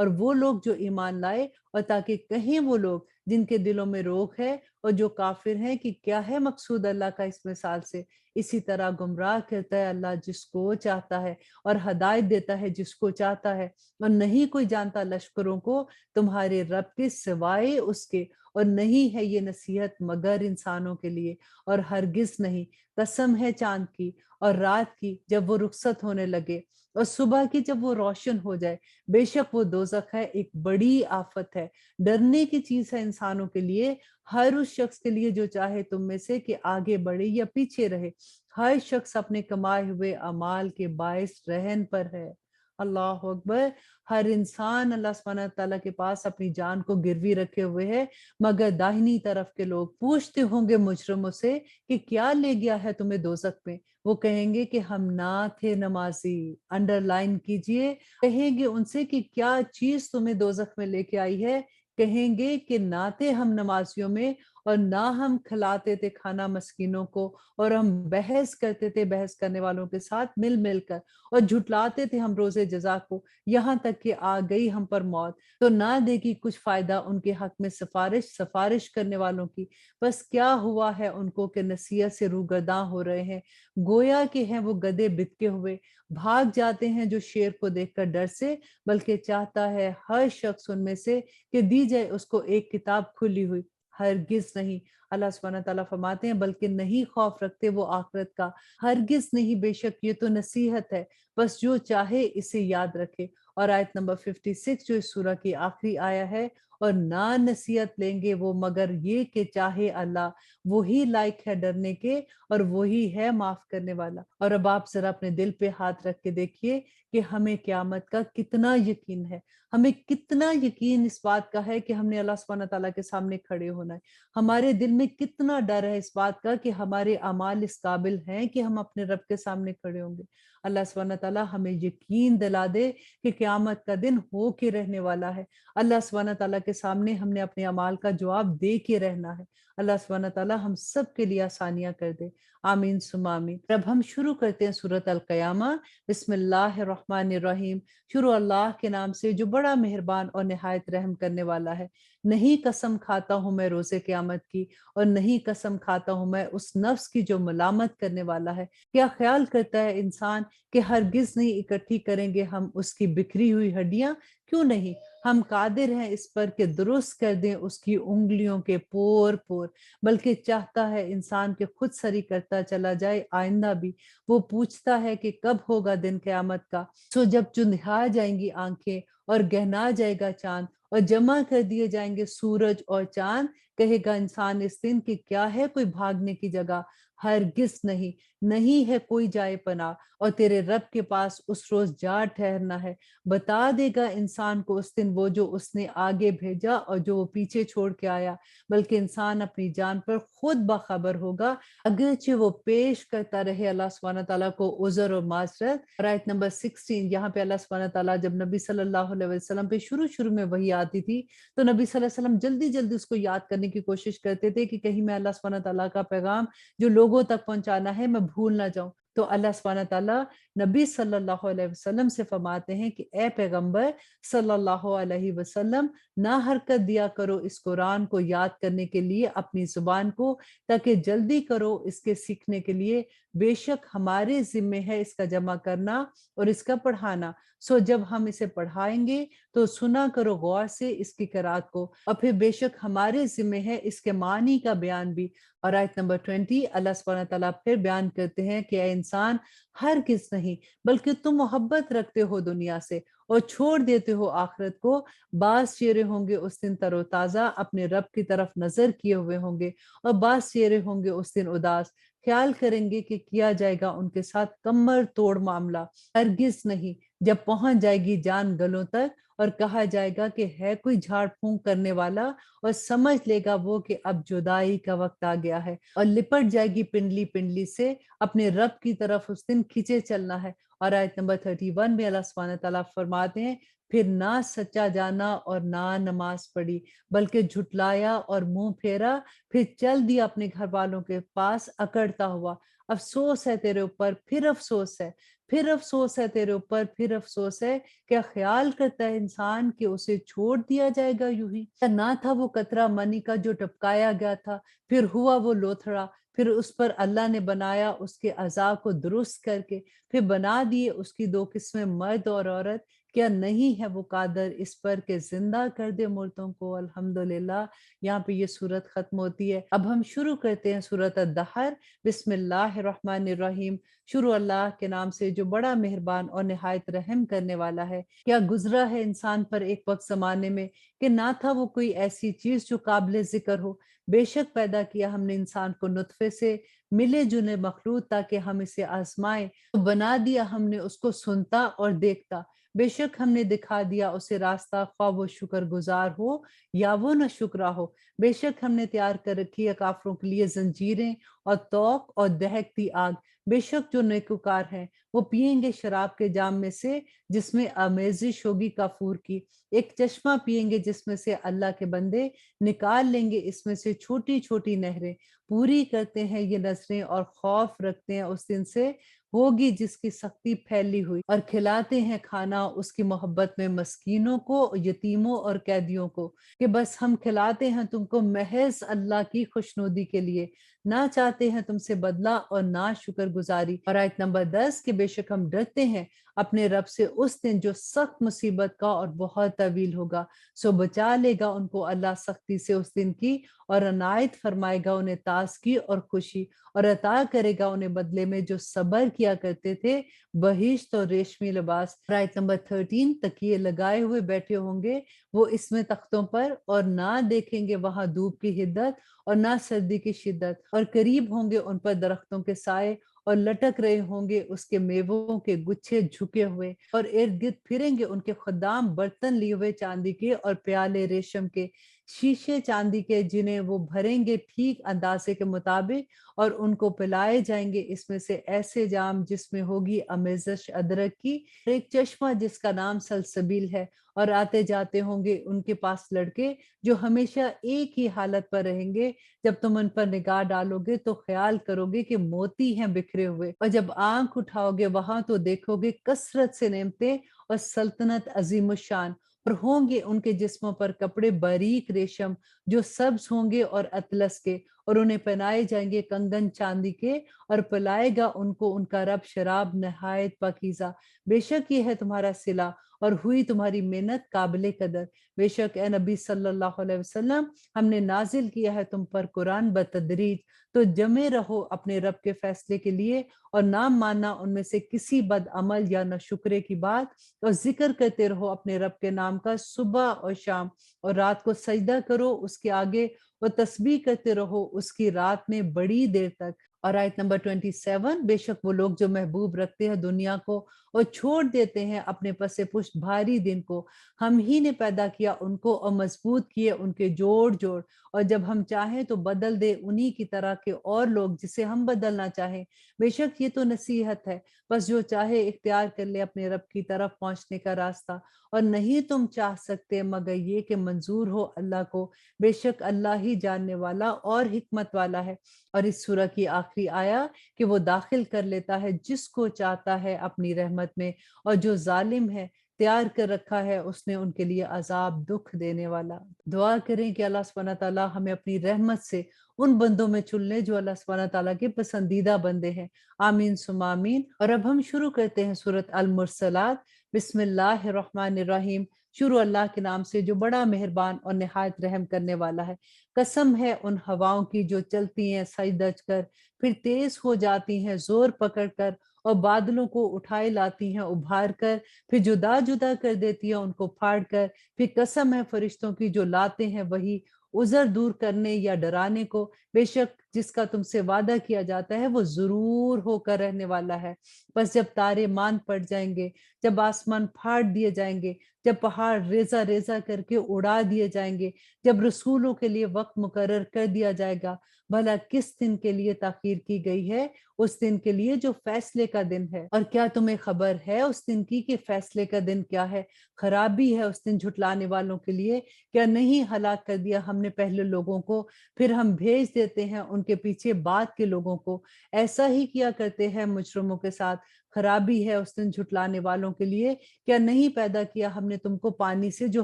اور وہ لوگ جو ایمان لائے، اور تاکہ کہیں وہ لوگ جن کے دلوں میں روک ہے اور جو کافر ہیں کہ کیا ہے مقصود اللہ کا اس مثال سے۔ اسی طرح گمراہ کرتا ہے اللہ جس کو چاہتا ہے اور ہدایت دیتا ہے جس کو چاہتا ہے، اور نہیں کوئی جانتا لشکروں کو تمہارے رب کے سوائے اس کے، اور نہیں ہے یہ نصیحت مگر انسانوں کے لیے، اور ہرگز نہیں، قسم ہے چاند کی اور رات کی جب وہ رخصت ہونے لگے، اور صبح کی جب وہ روشن ہو جائے، بے شک وہ دوزخ ہے، ایک بڑی آفت ہے، ڈرنے کی چیز ہے انسانوں کے لیے، ہر اس شخص کے لیے جو چاہے تم میں سے کہ آگے بڑھے یا پیچھے رہے، ہر شخص اپنے کمائے ہوئے اعمال کے باعث رہن پر ہے۔ اللہ اکبر۔ ہر انسان اللہ سبحانہ تعالیٰ کے پاس اپنی جان کو گروی رکھے ہوئے ہے، مگر داہنی طرف کے لوگ پوچھتے ہوں گے مجرموں سے کہ کیا لے گیا ہے تمہیں دوزخ میں؟ وہ کہیں گے کہ ہم نہ تھے نمازی، انڈر لائن کیجئے، کہیں گے ان سے کہ کیا چیز تمہیں دوزخ میں لے کے آئی ہے؟ کہیں گے کہ نہ تھے ہم نمازیوں میں، اور نہ ہم کھلاتے تھے کھانا مسکینوں کو، اور ہم بحث کرتے تھے بحث کرنے والوں کے ساتھ مل مل کر، اور جھٹلاتے تھے ہم روز جزا کو، یہاں تک کہ آ گئی ہم پر موت تو نہ دے گی کچھ فائدہ ان کے حق میں سفارش کرنے والوں کی۔ بس کیا ہوا ہے ان کو کہ نصیحت سے روگرداں ہو رہے ہیں، گویا کہ ہیں وہ گدھے بتکے ہوئے، بھاگ جاتے ہیں جو شیر کو دیکھ کر ڈر سے، بلکہ چاہتا ہے ہر شخص ان میں سے کہ دی جائے اس کو ایک کتاب کھلی ہوئی۔ ہرگز نہیں، اللہ سبحانہ تعالیٰ فرماتے ہیں بلکہ نہیں خوف رکھتے وہ آخرت کا، ہرگز نہیں، بے شک یہ تو نصیحت ہے، بس جو چاہے اسے یاد رکھے۔ اور آیت نمبر 56 جو اس سورہ کی آخری آیا ہے، اور نہ نصیحت لیں گے وہ مگر یہ کہ چاہے اللہ، وہی لائق ہے ڈرنے کے اور وہی ہے معاف کرنے والا۔ اور اب آپ ذرا اپنے دل پہ ہاتھ رکھ کے دیکھیے کہ ہمیں قیامت کا کتنا یقین ہے، ہمیں کتنا یقین اس بات کا ہے کہ ہم نے اللہ سبحانہ تعالیٰ کے سامنے کھڑے ہونا ہے، ہمارے دل میں کتنا ڈر ہے اس بات کا کہ ہمارے اعمال اس قابل ہیں کہ ہم اپنے رب کے سامنے کھڑے ہوں گے۔ اللہ سبحانہ تعالیٰ ہمیں یقین دلا دے کہ قیامت کا دن ہو کے رہنے والا ہے، اللہ سبحانہ تعالیٰ کے سامنے ہم نے اپنے اعمال کا جواب دے کے رہنا ہے۔ اللہ سبحانہ تعالیٰ ہم سب کے لیے آسانیاں کر دے، آمین ثم آمین۔ اب ہم شروع کرتے ہیں سورۃ القیامہ۔ بسم اللہ الرحمن الرحیم، شروع اللہ کے نام سے جو بڑا مہربان اور نہایت رحم کرنے والا ہے۔ نہیں قسم کھاتا ہوں میں روز قیامت کی، اور نہیں قسم کھاتا ہوں میں اس نفس کی جو ملامت کرنے والا ہے۔ کیا خیال کرتا ہے انسان کہ ہرگز نہیں اکٹھی کریں گے ہم اس کی بکھری ہوئی ہڈیاں؟ کیوں نہیں، ہم قادر ہیں اس پر کہ درست کر دیں اس کی انگلیوں کے پور پور، بلکہ چاہتا ہے انسان کے خود سری کرتا چلا جائے آئندہ بھی۔ وہ پوچھتا ہے کہ کب ہوگا دن قیامت کا، سو جب چندھا جائیں گی آنکھیں اور گہنا جائے گا چاند اور جمع کر دیے جائیں گے سورج اور چاند، کہے گا انسان اس دن کہ کیا ہے کوئی بھاگنے کی جگہ؟ ہرگز نہیں، نہیں ہے کوئی جائے پناہ، اور تیرے رب کے پاس اس روز جا ٹھہرنا ہے۔ بتا دے گا انسان کو اس دن وہ جو اس نے آگے بھیجا اور جو وہ پیچھے چھوڑ کے آیا، بلکہ انسان اپنی جان پر خود باخبر ہوگا، اگرچہ وہ پیش کرتا رہے اللہ سبحانہ تعالیٰ کو عذر اور معذرت۔ اور آیت نمبر 16 یہاں پہ اللہ سبحانہ تعالیٰ جب نبی صلی اللہ علیہ وسلم پہ شروع میں وہی آتی تھی تو نبی صلی اللہ علیہ وسلم جلدی جلدی اس کو یاد کرنے کی کوشش کرتے تھے کہ کہیں میں اللہ سبحانہ تعالیٰ کا پیغام جو لوگوں تک پہنچانا ہے میں بھول نہ جاؤں۔ تو اللہ سبحانہ تعالیٰ نبی صلی اللہ علیہ وسلم سے فرماتے ہیں کہ اے پیغمبر صلی اللہ علیہ وسلم، نہ حرکت دیا کرو اس قرآن کو یاد کرنے کے لیے اپنی زبان کو، تاکہ جلدی کرو اس کے سیکھنے کے لیے، بے شک ہمارے ذمے ہے اس کا جمع کرنا اور اس کا پڑھانا، سو جب ہم اسے پڑھائیں گے تو سنا کرو غور سے اس کی قرات کو، اور پھر بے شک ہمارے ذمے ہے اس کے معنی کا بیان بھی۔ اور آیت نمبر 20 اللہ سبحانہ تعالیٰ پھر بیان کرتے ہیں کہ اے انسان، ہرگز نہیں، بلکہ تم محبت رکھتے ہو دنیا سے اور چھوڑ دیتے ہو آخرت کو۔ بعض چہرے ہوں گے اس دن تر و تازہ، اپنے رب کی طرف نظر کیے ہوئے ہوں گے، اور بعض چہرے ہوں گے اس دن اداس، خیال کریں گے کہ کیا جائے گا ان کے ساتھ کمر توڑ معاملہ۔ ہرگز نہیں، جب پہنچ جائے گی جان گلوں تک اور کہا جائے گا کہ ہے کوئی جھاڑ پھونک کرنے والا، اور سمجھ لے گا وہ کہ اب جدائی کا وقت آ گیا ہے، اور لپٹ جائے گی پنڈلی پنڈلی سے، اپنے رب کی طرف اس دن کھینچے چلنا ہے۔ اور آیت نمبر 31 میں اللہ سبحانہ تعالیٰ فرماتے ہیں پھر نہ سچا جانا اور نہ نماز پڑھی، بلکہ جھٹلایا اور منہ پھیرا، پھر چل دیا اپنے گھر والوں کے پاس اکڑتا ہوا۔ افسوس ہے تیرے اوپر، پھر افسوس ہے، پھر افسوس ہے تیرے اوپر، پھر افسوس ہے۔ کیا خیال کرتا ہے انسان کہ اسے چھوڑ دیا جائے گا یوں ہی؟ کیا نہ تھا وہ قطرہ منی کا جو ٹپکایا گیا تھا، پھر ہوا وہ لوتھڑا، پھر اس پر اللہ نے بنایا اس کے اعضاء کو درست کر کے، پھر بنا دیے اس کی دو قسمیں مرد اور عورت۔ کیا نہیں ہے وہ قادر اس پر کہ زندہ کر دے مردوں کو؟ الحمدللہ۔ یہاں پہ یہ سورت ختم ہوتی ہے۔ اب ہم شروع کرتے ہیں سورت الدہر۔ بسم اللہ الرحمن الرحیم۔ شروع اللہ کے نام سے جو بڑا مہربان اور نہایت رحم کرنے والا ہے۔ کیا گزرا ہے انسان پر ایک وقت زمانے میں کہ نہ تھا وہ کوئی ایسی چیز جو قابل ذکر ہو؟ بے شک پیدا کیا ہم نے انسان کو نطفے سے، ملے جلے مخلوط تاکہ ہم اسے آزمائیں، تو بنا دیا ہم نے اس کو سنتا اور دیکھتا۔ بے شک ہم نے دکھا دیا اسے راستہ، خواہ وہ شکر گزار ہو یا وہ نہ شکرا ہو۔ بے شک ہم نے تیار کر رکھی ہے کافروں کے لیے زنجیریں اور توق اور دہکتی آگ۔ بے شک جو نیکوکار ہیں وہ پئیں گے شراب کے جام میں سے جس میں آمیزش ہوگی کافور کی، ایک چشمہ پئیں گے جس میں سے اللہ کے بندے نکال لیں گے اس میں سے چھوٹی چھوٹی نہریں، پوری کرتے ہیں یہ نظریں اور خوف رکھتے ہیں اس دن سے ہوگی جس کی سختی پھیلی ہوئی، اور کھلاتے ہیں کھانا اس کی محبت میں مسکینوں کو، یتیموں اور قیدیوں کو، کہ بس ہم کھلاتے ہیں تم کو محض اللہ کی خوشنودی کے لیے، نہ چاہتے ہیں تم سے بدلہ اور نہ شکر گزاری۔ اور آیت نمبر 10 کہ بے شک ہم ڈرتے ہیں اپنے رب سے اس دن جو سخت مصیبت کا اور بہت طویل ہوگا، سو بچا لے گا ان کو اللہ سختی سے اس دن کی، اور عنایت فرمائے گا انہیں تازگی اور خوشی، اور عطا کرے گا انہیں بدلے میں جو صبر کیا کرتے تھے بہشت اور ریشمی لباس۔ آیت نمبر 13 تکیے لگائے ہوئے بیٹھے ہوں گے وہ اس میں تختوں پر، اور نہ دیکھیں گے وہاں دھوپ کی حدت اور نہ سردی کی شدت، اور قریب ہوں گے ان پر درختوں کے سائے، اور لٹک رہے ہوں گے اس کے میووں کے گچھے جھکے ہوئے، اور ارد گرد پھریں گے ان کے خدام برتن لیے ہوئے چاندی کے اور پیالے ریشم کے، شیشے چاندی کے جنہیں وہ بھریں گے ٹھیک اندازے کے مطابق، اور ان کو پلائے جائیں گے اس میں سے ایسے جام جس میں ہوگی آمیزش ادرک کی، ایک چشمہ جس کا نام سلسبیل ہے، اور آتے جاتے ہوں گے ان کے پاس لڑکے جو ہمیشہ ایک ہی حالت پر رہیں گے، جب تم ان پر نگاہ ڈالو گے تو خیال کرو گے کہ موتی ہیں بکھرے ہوئے، اور جب آنکھ اٹھاؤ گے وہاں تو دیکھو گے کثرت سے نعمتیں اور سلطنت عظیم الشان، اور ہوں گے ان کے جسموں پر کپڑے باریک ریشم جو سبز ہوں گے اور اطلس کے، اور انہیں پہنائے جائیں گے کنگن چاندی کے، اور پلائے گا ان کو ان کا رب شراب نہایت پاکیزہ۔ بے شک یہ ہے تمہارا صلہ اور ہوئی تمہاری محنت قابل قدر۔ بے شک اے نبی صلی اللہ علیہ وسلم ہم نے نازل کیا ہے تم پر قرآن بتدریج، تو جمے رہو اپنے رب کے فیصلے کے لیے، اور نہ ماننا ان میں سے کسی بد عمل یا نہ شکرے کی بات، اور ذکر کرتے رہو اپنے رب کے نام کا صبح اور شام، اور رات کو سجدہ کرو اس کے آگے، اور تسبیح کرتے رہو اس کی رات میں بڑی دیر تک۔ اور آیت نمبر 27 بے شک وہ لوگ جو محبوب رکھتے ہیں دنیا کو اور چھوڑ دیتے ہیں اپنے پس پشت بھاری دن کو، ہم ہی نے پیدا کیا ان کو اور مضبوط کیے ان کے جوڑ جوڑ، اور جب ہم چاہیں تو بدل دے انہی کی طرح کے اور لوگ جسے ہم بدلنا چاہیں۔ بے شک یہ تو نصیحت ہے، بس جو چاہے اختیار کر لے اپنے رب کی طرف پہنچنے کا راستہ، اور نہیں تم چاہ سکتے مگر یہ کہ منظور ہو اللہ کو، بے شک اللہ ہی جاننے والا اور حکمت والا ہے۔ اور اس سورہ کی آخری آیا کہ وہ داخل کر لیتا ہے جس کو چاہتا ہے اپنی رحمت میں، اور جو ظالم ہے تیار کر رکھا ہے اس نے ان کے لیے عذاب دکھ دینے والا۔ دعا کریں کہ اللہ سبحانہ تعالیٰ ہمیں اپنی رحمت سے ان بندوں میں چن لے جو اللہ سبحانہ تعالیٰ کے پسندیدہ بندے ہیں، آمین ثم آمین۔ اور اب ہم شروع کرتے ہیں سورۃ المرسلات۔ بسم اللہ الرحمن الرحیم۔ شروع اللہ کے نام سے جو بڑا مہربان اور نہایت رحم کرنے والا ہے۔ قسم ہے ان ہواؤں کی جو چلتی ہیں سج دج کر، پھر تیز ہو جاتی ہیں زور پکڑ کر، اور بادلوں کو اٹھائے لاتی ہیں ابھار کر، پھر جدا جدا کر دیتی ہیں ان کو پھاڑ کر، پھر قسم ہے فرشتوں کی جو لاتے ہیں وہی عذر دور کرنے یا ڈرانے کو، بے شک جس کا تم سے وعدہ کیا جاتا ہے وہ ضرور ہو کر رہنے والا ہے۔ بس جب تارے مان پڑ جائیں گے، جب آسمان پھاڑ دیے جائیں گے، جب پہاڑ ریزہ ریزہ کر کے اڑا دیے جائیں گے، جب رسولوں کے لیے وقت مقرر کر دیا جائے گا، بھلا کس دن کے لیے تاخیر کی گئی ہے؟ اس دن کے لیے جو فیصلے کا دن ہے۔ اور کیا تمہیں خبر ہے اس دن کی کہ فیصلے کا دن کیا ہے؟ خرابی ہے اس دن جھٹلانے والوں کے لیے۔ کیا نہیں ہلاک کر دیا ہم نے پہلے لوگوں کو، پھر ہم بھیج دیتے ہیں ان کے پیچھے بعد کے لوگوں کو۔ ایسا ہی کیا کرتے ہیں مجرموں کے ساتھ، خرابی ہے اس دن جھٹلانے والوں کے لیے، کیا نہیں پیدا کیا ہم نے تم کو پانی سے جو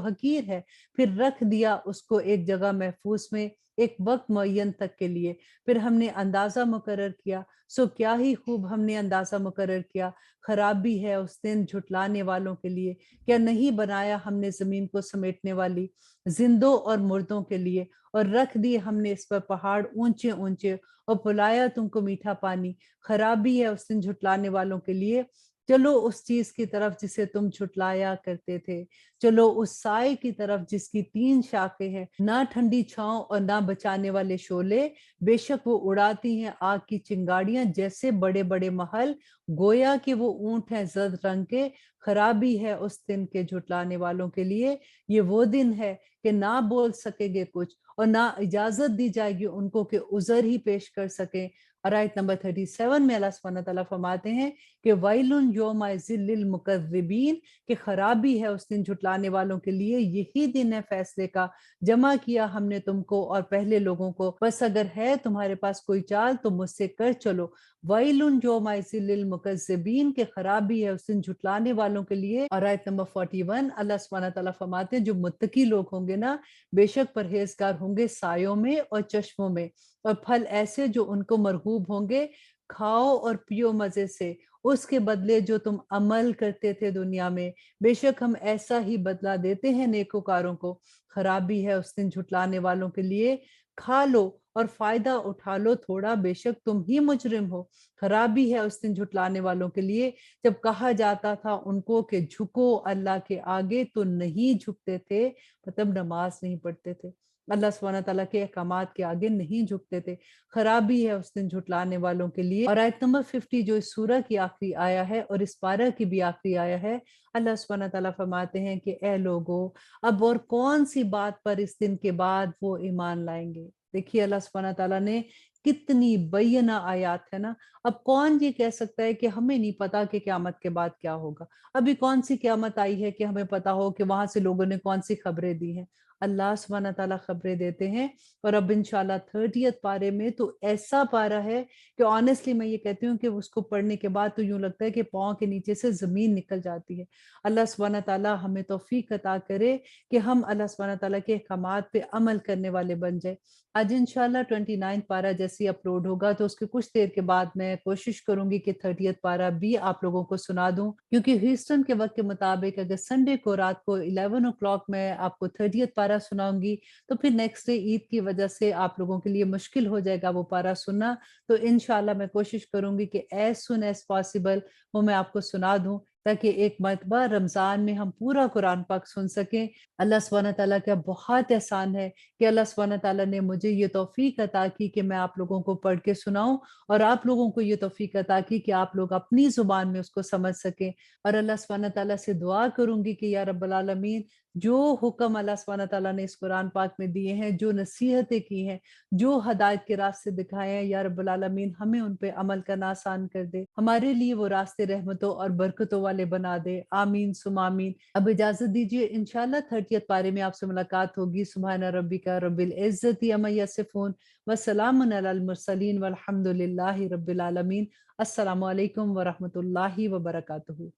حقیر ہے، پھر رکھ دیا اس کو ایک جگہ محفوظ میں ایک وقت معین تک کے لیے، پھر ہم نے اندازہ مقرر کیا، سو کیا ہی خوب ہم نے اندازہ مقرر کیا، خرابی ہے اس دن جھٹلانے والوں کے لیے، کیا نہیں بنایا ہم نے زمین کو سمیٹنے والی زندوں اور مردوں کے لیے، اور رکھ دیے ہم نے اس پر پہاڑ اونچے اونچے، اور پلایا تم کو میٹھا پانی، خرابی ہے اس دن جھٹلانے والوں کے لیے، چلو اس چیز کی طرف جسے تم جھٹلایا کرتے تھے، چلو اس سائے کی طرف جس کی 3 شاخیں ہیں، نہ ٹھنڈی چھاؤں اور نہ بچانے والے شعلے، بے شک وہ اڑاتی ہیں آگ کی چنگاڑیاں جیسے بڑے بڑے محل، گویا کہ وہ اونٹ ہیں زرد رنگ کے، خرابی ہے اس دن کے جھٹلانے والوں کے لیے، یہ وہ دن ہے کہ نہ بول سکے گے کچھ اور نہ اجازت دی جائے گی ان کو کہ عذر ہی پیش کر سکیں۔ اور آیت نمبر 37 میں اللہ سبحانہ تعالیٰ فرماتے ہیں کہ وَيْلٌ يَوْمَئِذٍ لِّلْمُكَذِّبِينَ، کہ خرابی ہے اس دن جھٹلانے والوں کے لیے، یہی دن ہے فیصلے کا، جمع کیا ہم نے تم کو اور پہلے لوگوں کو، بس اگر ہے تمہارے پاس کوئی چال تو مجھ سے کر چلو۔ وَيْلٌ يَوْمَئِذٍ لِّلْمُكَذِّبِينَ، کہ خرابی ہے اس دن جھٹلانے والوں کے لیے۔ اور آیت نمبر 41 اللہ سبحانہ تعالیٰ فرماتے ہیں جو متقی لوگ ہوں گے نا، بے شک پرہیزگار ہوں گے سایوں میں اور چشموں میں، اور پھل ایسے جو ان کو مرغوب ہوں گے، کھاؤ اور پیو مزے سے اس کے بدلے جو تم عمل کرتے تھے دنیا میں، بے شک ہم ایسا ہی بدلہ دیتے ہیں نیکوکاروں کو۔ خرابی ہے اس دن جھٹلانے والوں کے لیے، کھا لو اور فائدہ اٹھا لو تھوڑا، بے شک تم ہی مجرم ہو۔ خرابی ہے اس دن جھٹلانے والوں کے لیے، جب کہا جاتا تھا ان کو کہ جھکو اللہ کے آگے تو نہیں جھکتے تھے، مطلب نماز نہیں پڑھتے تھے، اللہ سبحانہ تعالیٰ کے احکامات کے آگے نہیں جھکتے تھے۔ خرابی ہے اس دن جھٹلانے والوں کے لیے۔ اور آیت نمبر 50 جو اس سورہ کی آخری آیا ہے اور اس پارہ کی بھی آخری آیا ہے، اللہ سبحانہ تعالیٰ فرماتے ہیں کہ اے لوگو، اب اور کون سی بات پر اس دن کے بعد وہ ایمان لائیں گے۔ دیکھیے اللہ سبحانہ تعالیٰ نے کتنی بینہ آیات ہے نا، اب کون یہ کہہ سکتا ہے کہ ہمیں نہیں پتا کہ قیامت کے بعد کیا ہوگا، ابھی کون سی قیامت آئی ہے کہ ہمیں پتا ہو کہ وہاں سے لوگوں نے کون سی خبریں دی ہیں۔ اللہ سبحانہ تعالیٰ خبریں دیتے ہیں، اور اب انشاءاللہ 30th پارے میں تو ایسا پارہ ہے کہ آنیسٹلی میں یہ کہتی ہوں کہ اس کو پڑھنے کے بعد تو یوں لگتا ہے کہ پاؤں کے نیچے سے زمین نکل جاتی ہے۔ اللہ سبحانہ تعالیٰ ہمیں توفیق عطا کرے کہ ہم اللہ سبحانہ تعالیٰ کے احکامات پہ عمل کرنے والے بن جائیں۔ آج انشاءاللہ 29 پارہ جیسے اپلوڈ ہوگا تو اس کے کچھ دیر کے بعد میں کوشش کروں گی کہ 30th پارہ بھی آپ لوگوں کو سنا دوں، کیونکہ ہیوسٹن کے وقت کے مطابق اگر سنڈے کو رات کو 11 o'clock میں آپ کو 30th پارہ سناؤں گی تو پھر نیکسٹ ڈے عید کی وجہ سے آپ لوگوں کے لیے مشکل ہو جائے گا وہ پارہ سننا، تو انشاءاللہ میں کوشش کروں گی کہ ایز سون ایز پاسبل وہ میں آپ کو سنا دوں، تاکہ ایک مرتبہ رمضان میں ہم پورا قرآن پاک سن سکیں۔ اللہ سبحانہ تعالیٰ کا بہت احسان ہے کہ اللہ سبحانہ تعالیٰ نے مجھے یہ توفیق عطا کی کہ میں آپ لوگوں کو پڑھ کے سناؤں، اور آپ لوگوں کو یہ توفیق عطا کی کہ آپ لوگ اپنی زبان میں اس کو سمجھ سکیں۔ اور اللہ سبحانہ تعالیٰ سے دعا کروں گی کہ یا رب العالمین، جو حکم اللہ سبحانہ تعالیٰ نے اس قرآن پاک میں دیے ہیں، جو نصیحتیں کی ہیں، جو ہدایت کے راستے دکھائے ہیں، یا رب العالمین ہمیں ان پہ عمل کرنا آسان کر دے، ہمارے لیے وہ راستے رحمتوں اور برکتوں والے بنا دے، آمین ثم آمین۔ اب اجازت دیجیے، انشاءاللہ 30th پارے میں آپ سے ملاقات ہوگی۔ سبحان ربک رب العزت عما یصفون وسلام علی المرسلین والحمد للہ رب العالمین۔ السلام علیکم ورحمۃ اللہ وبرکاتہ۔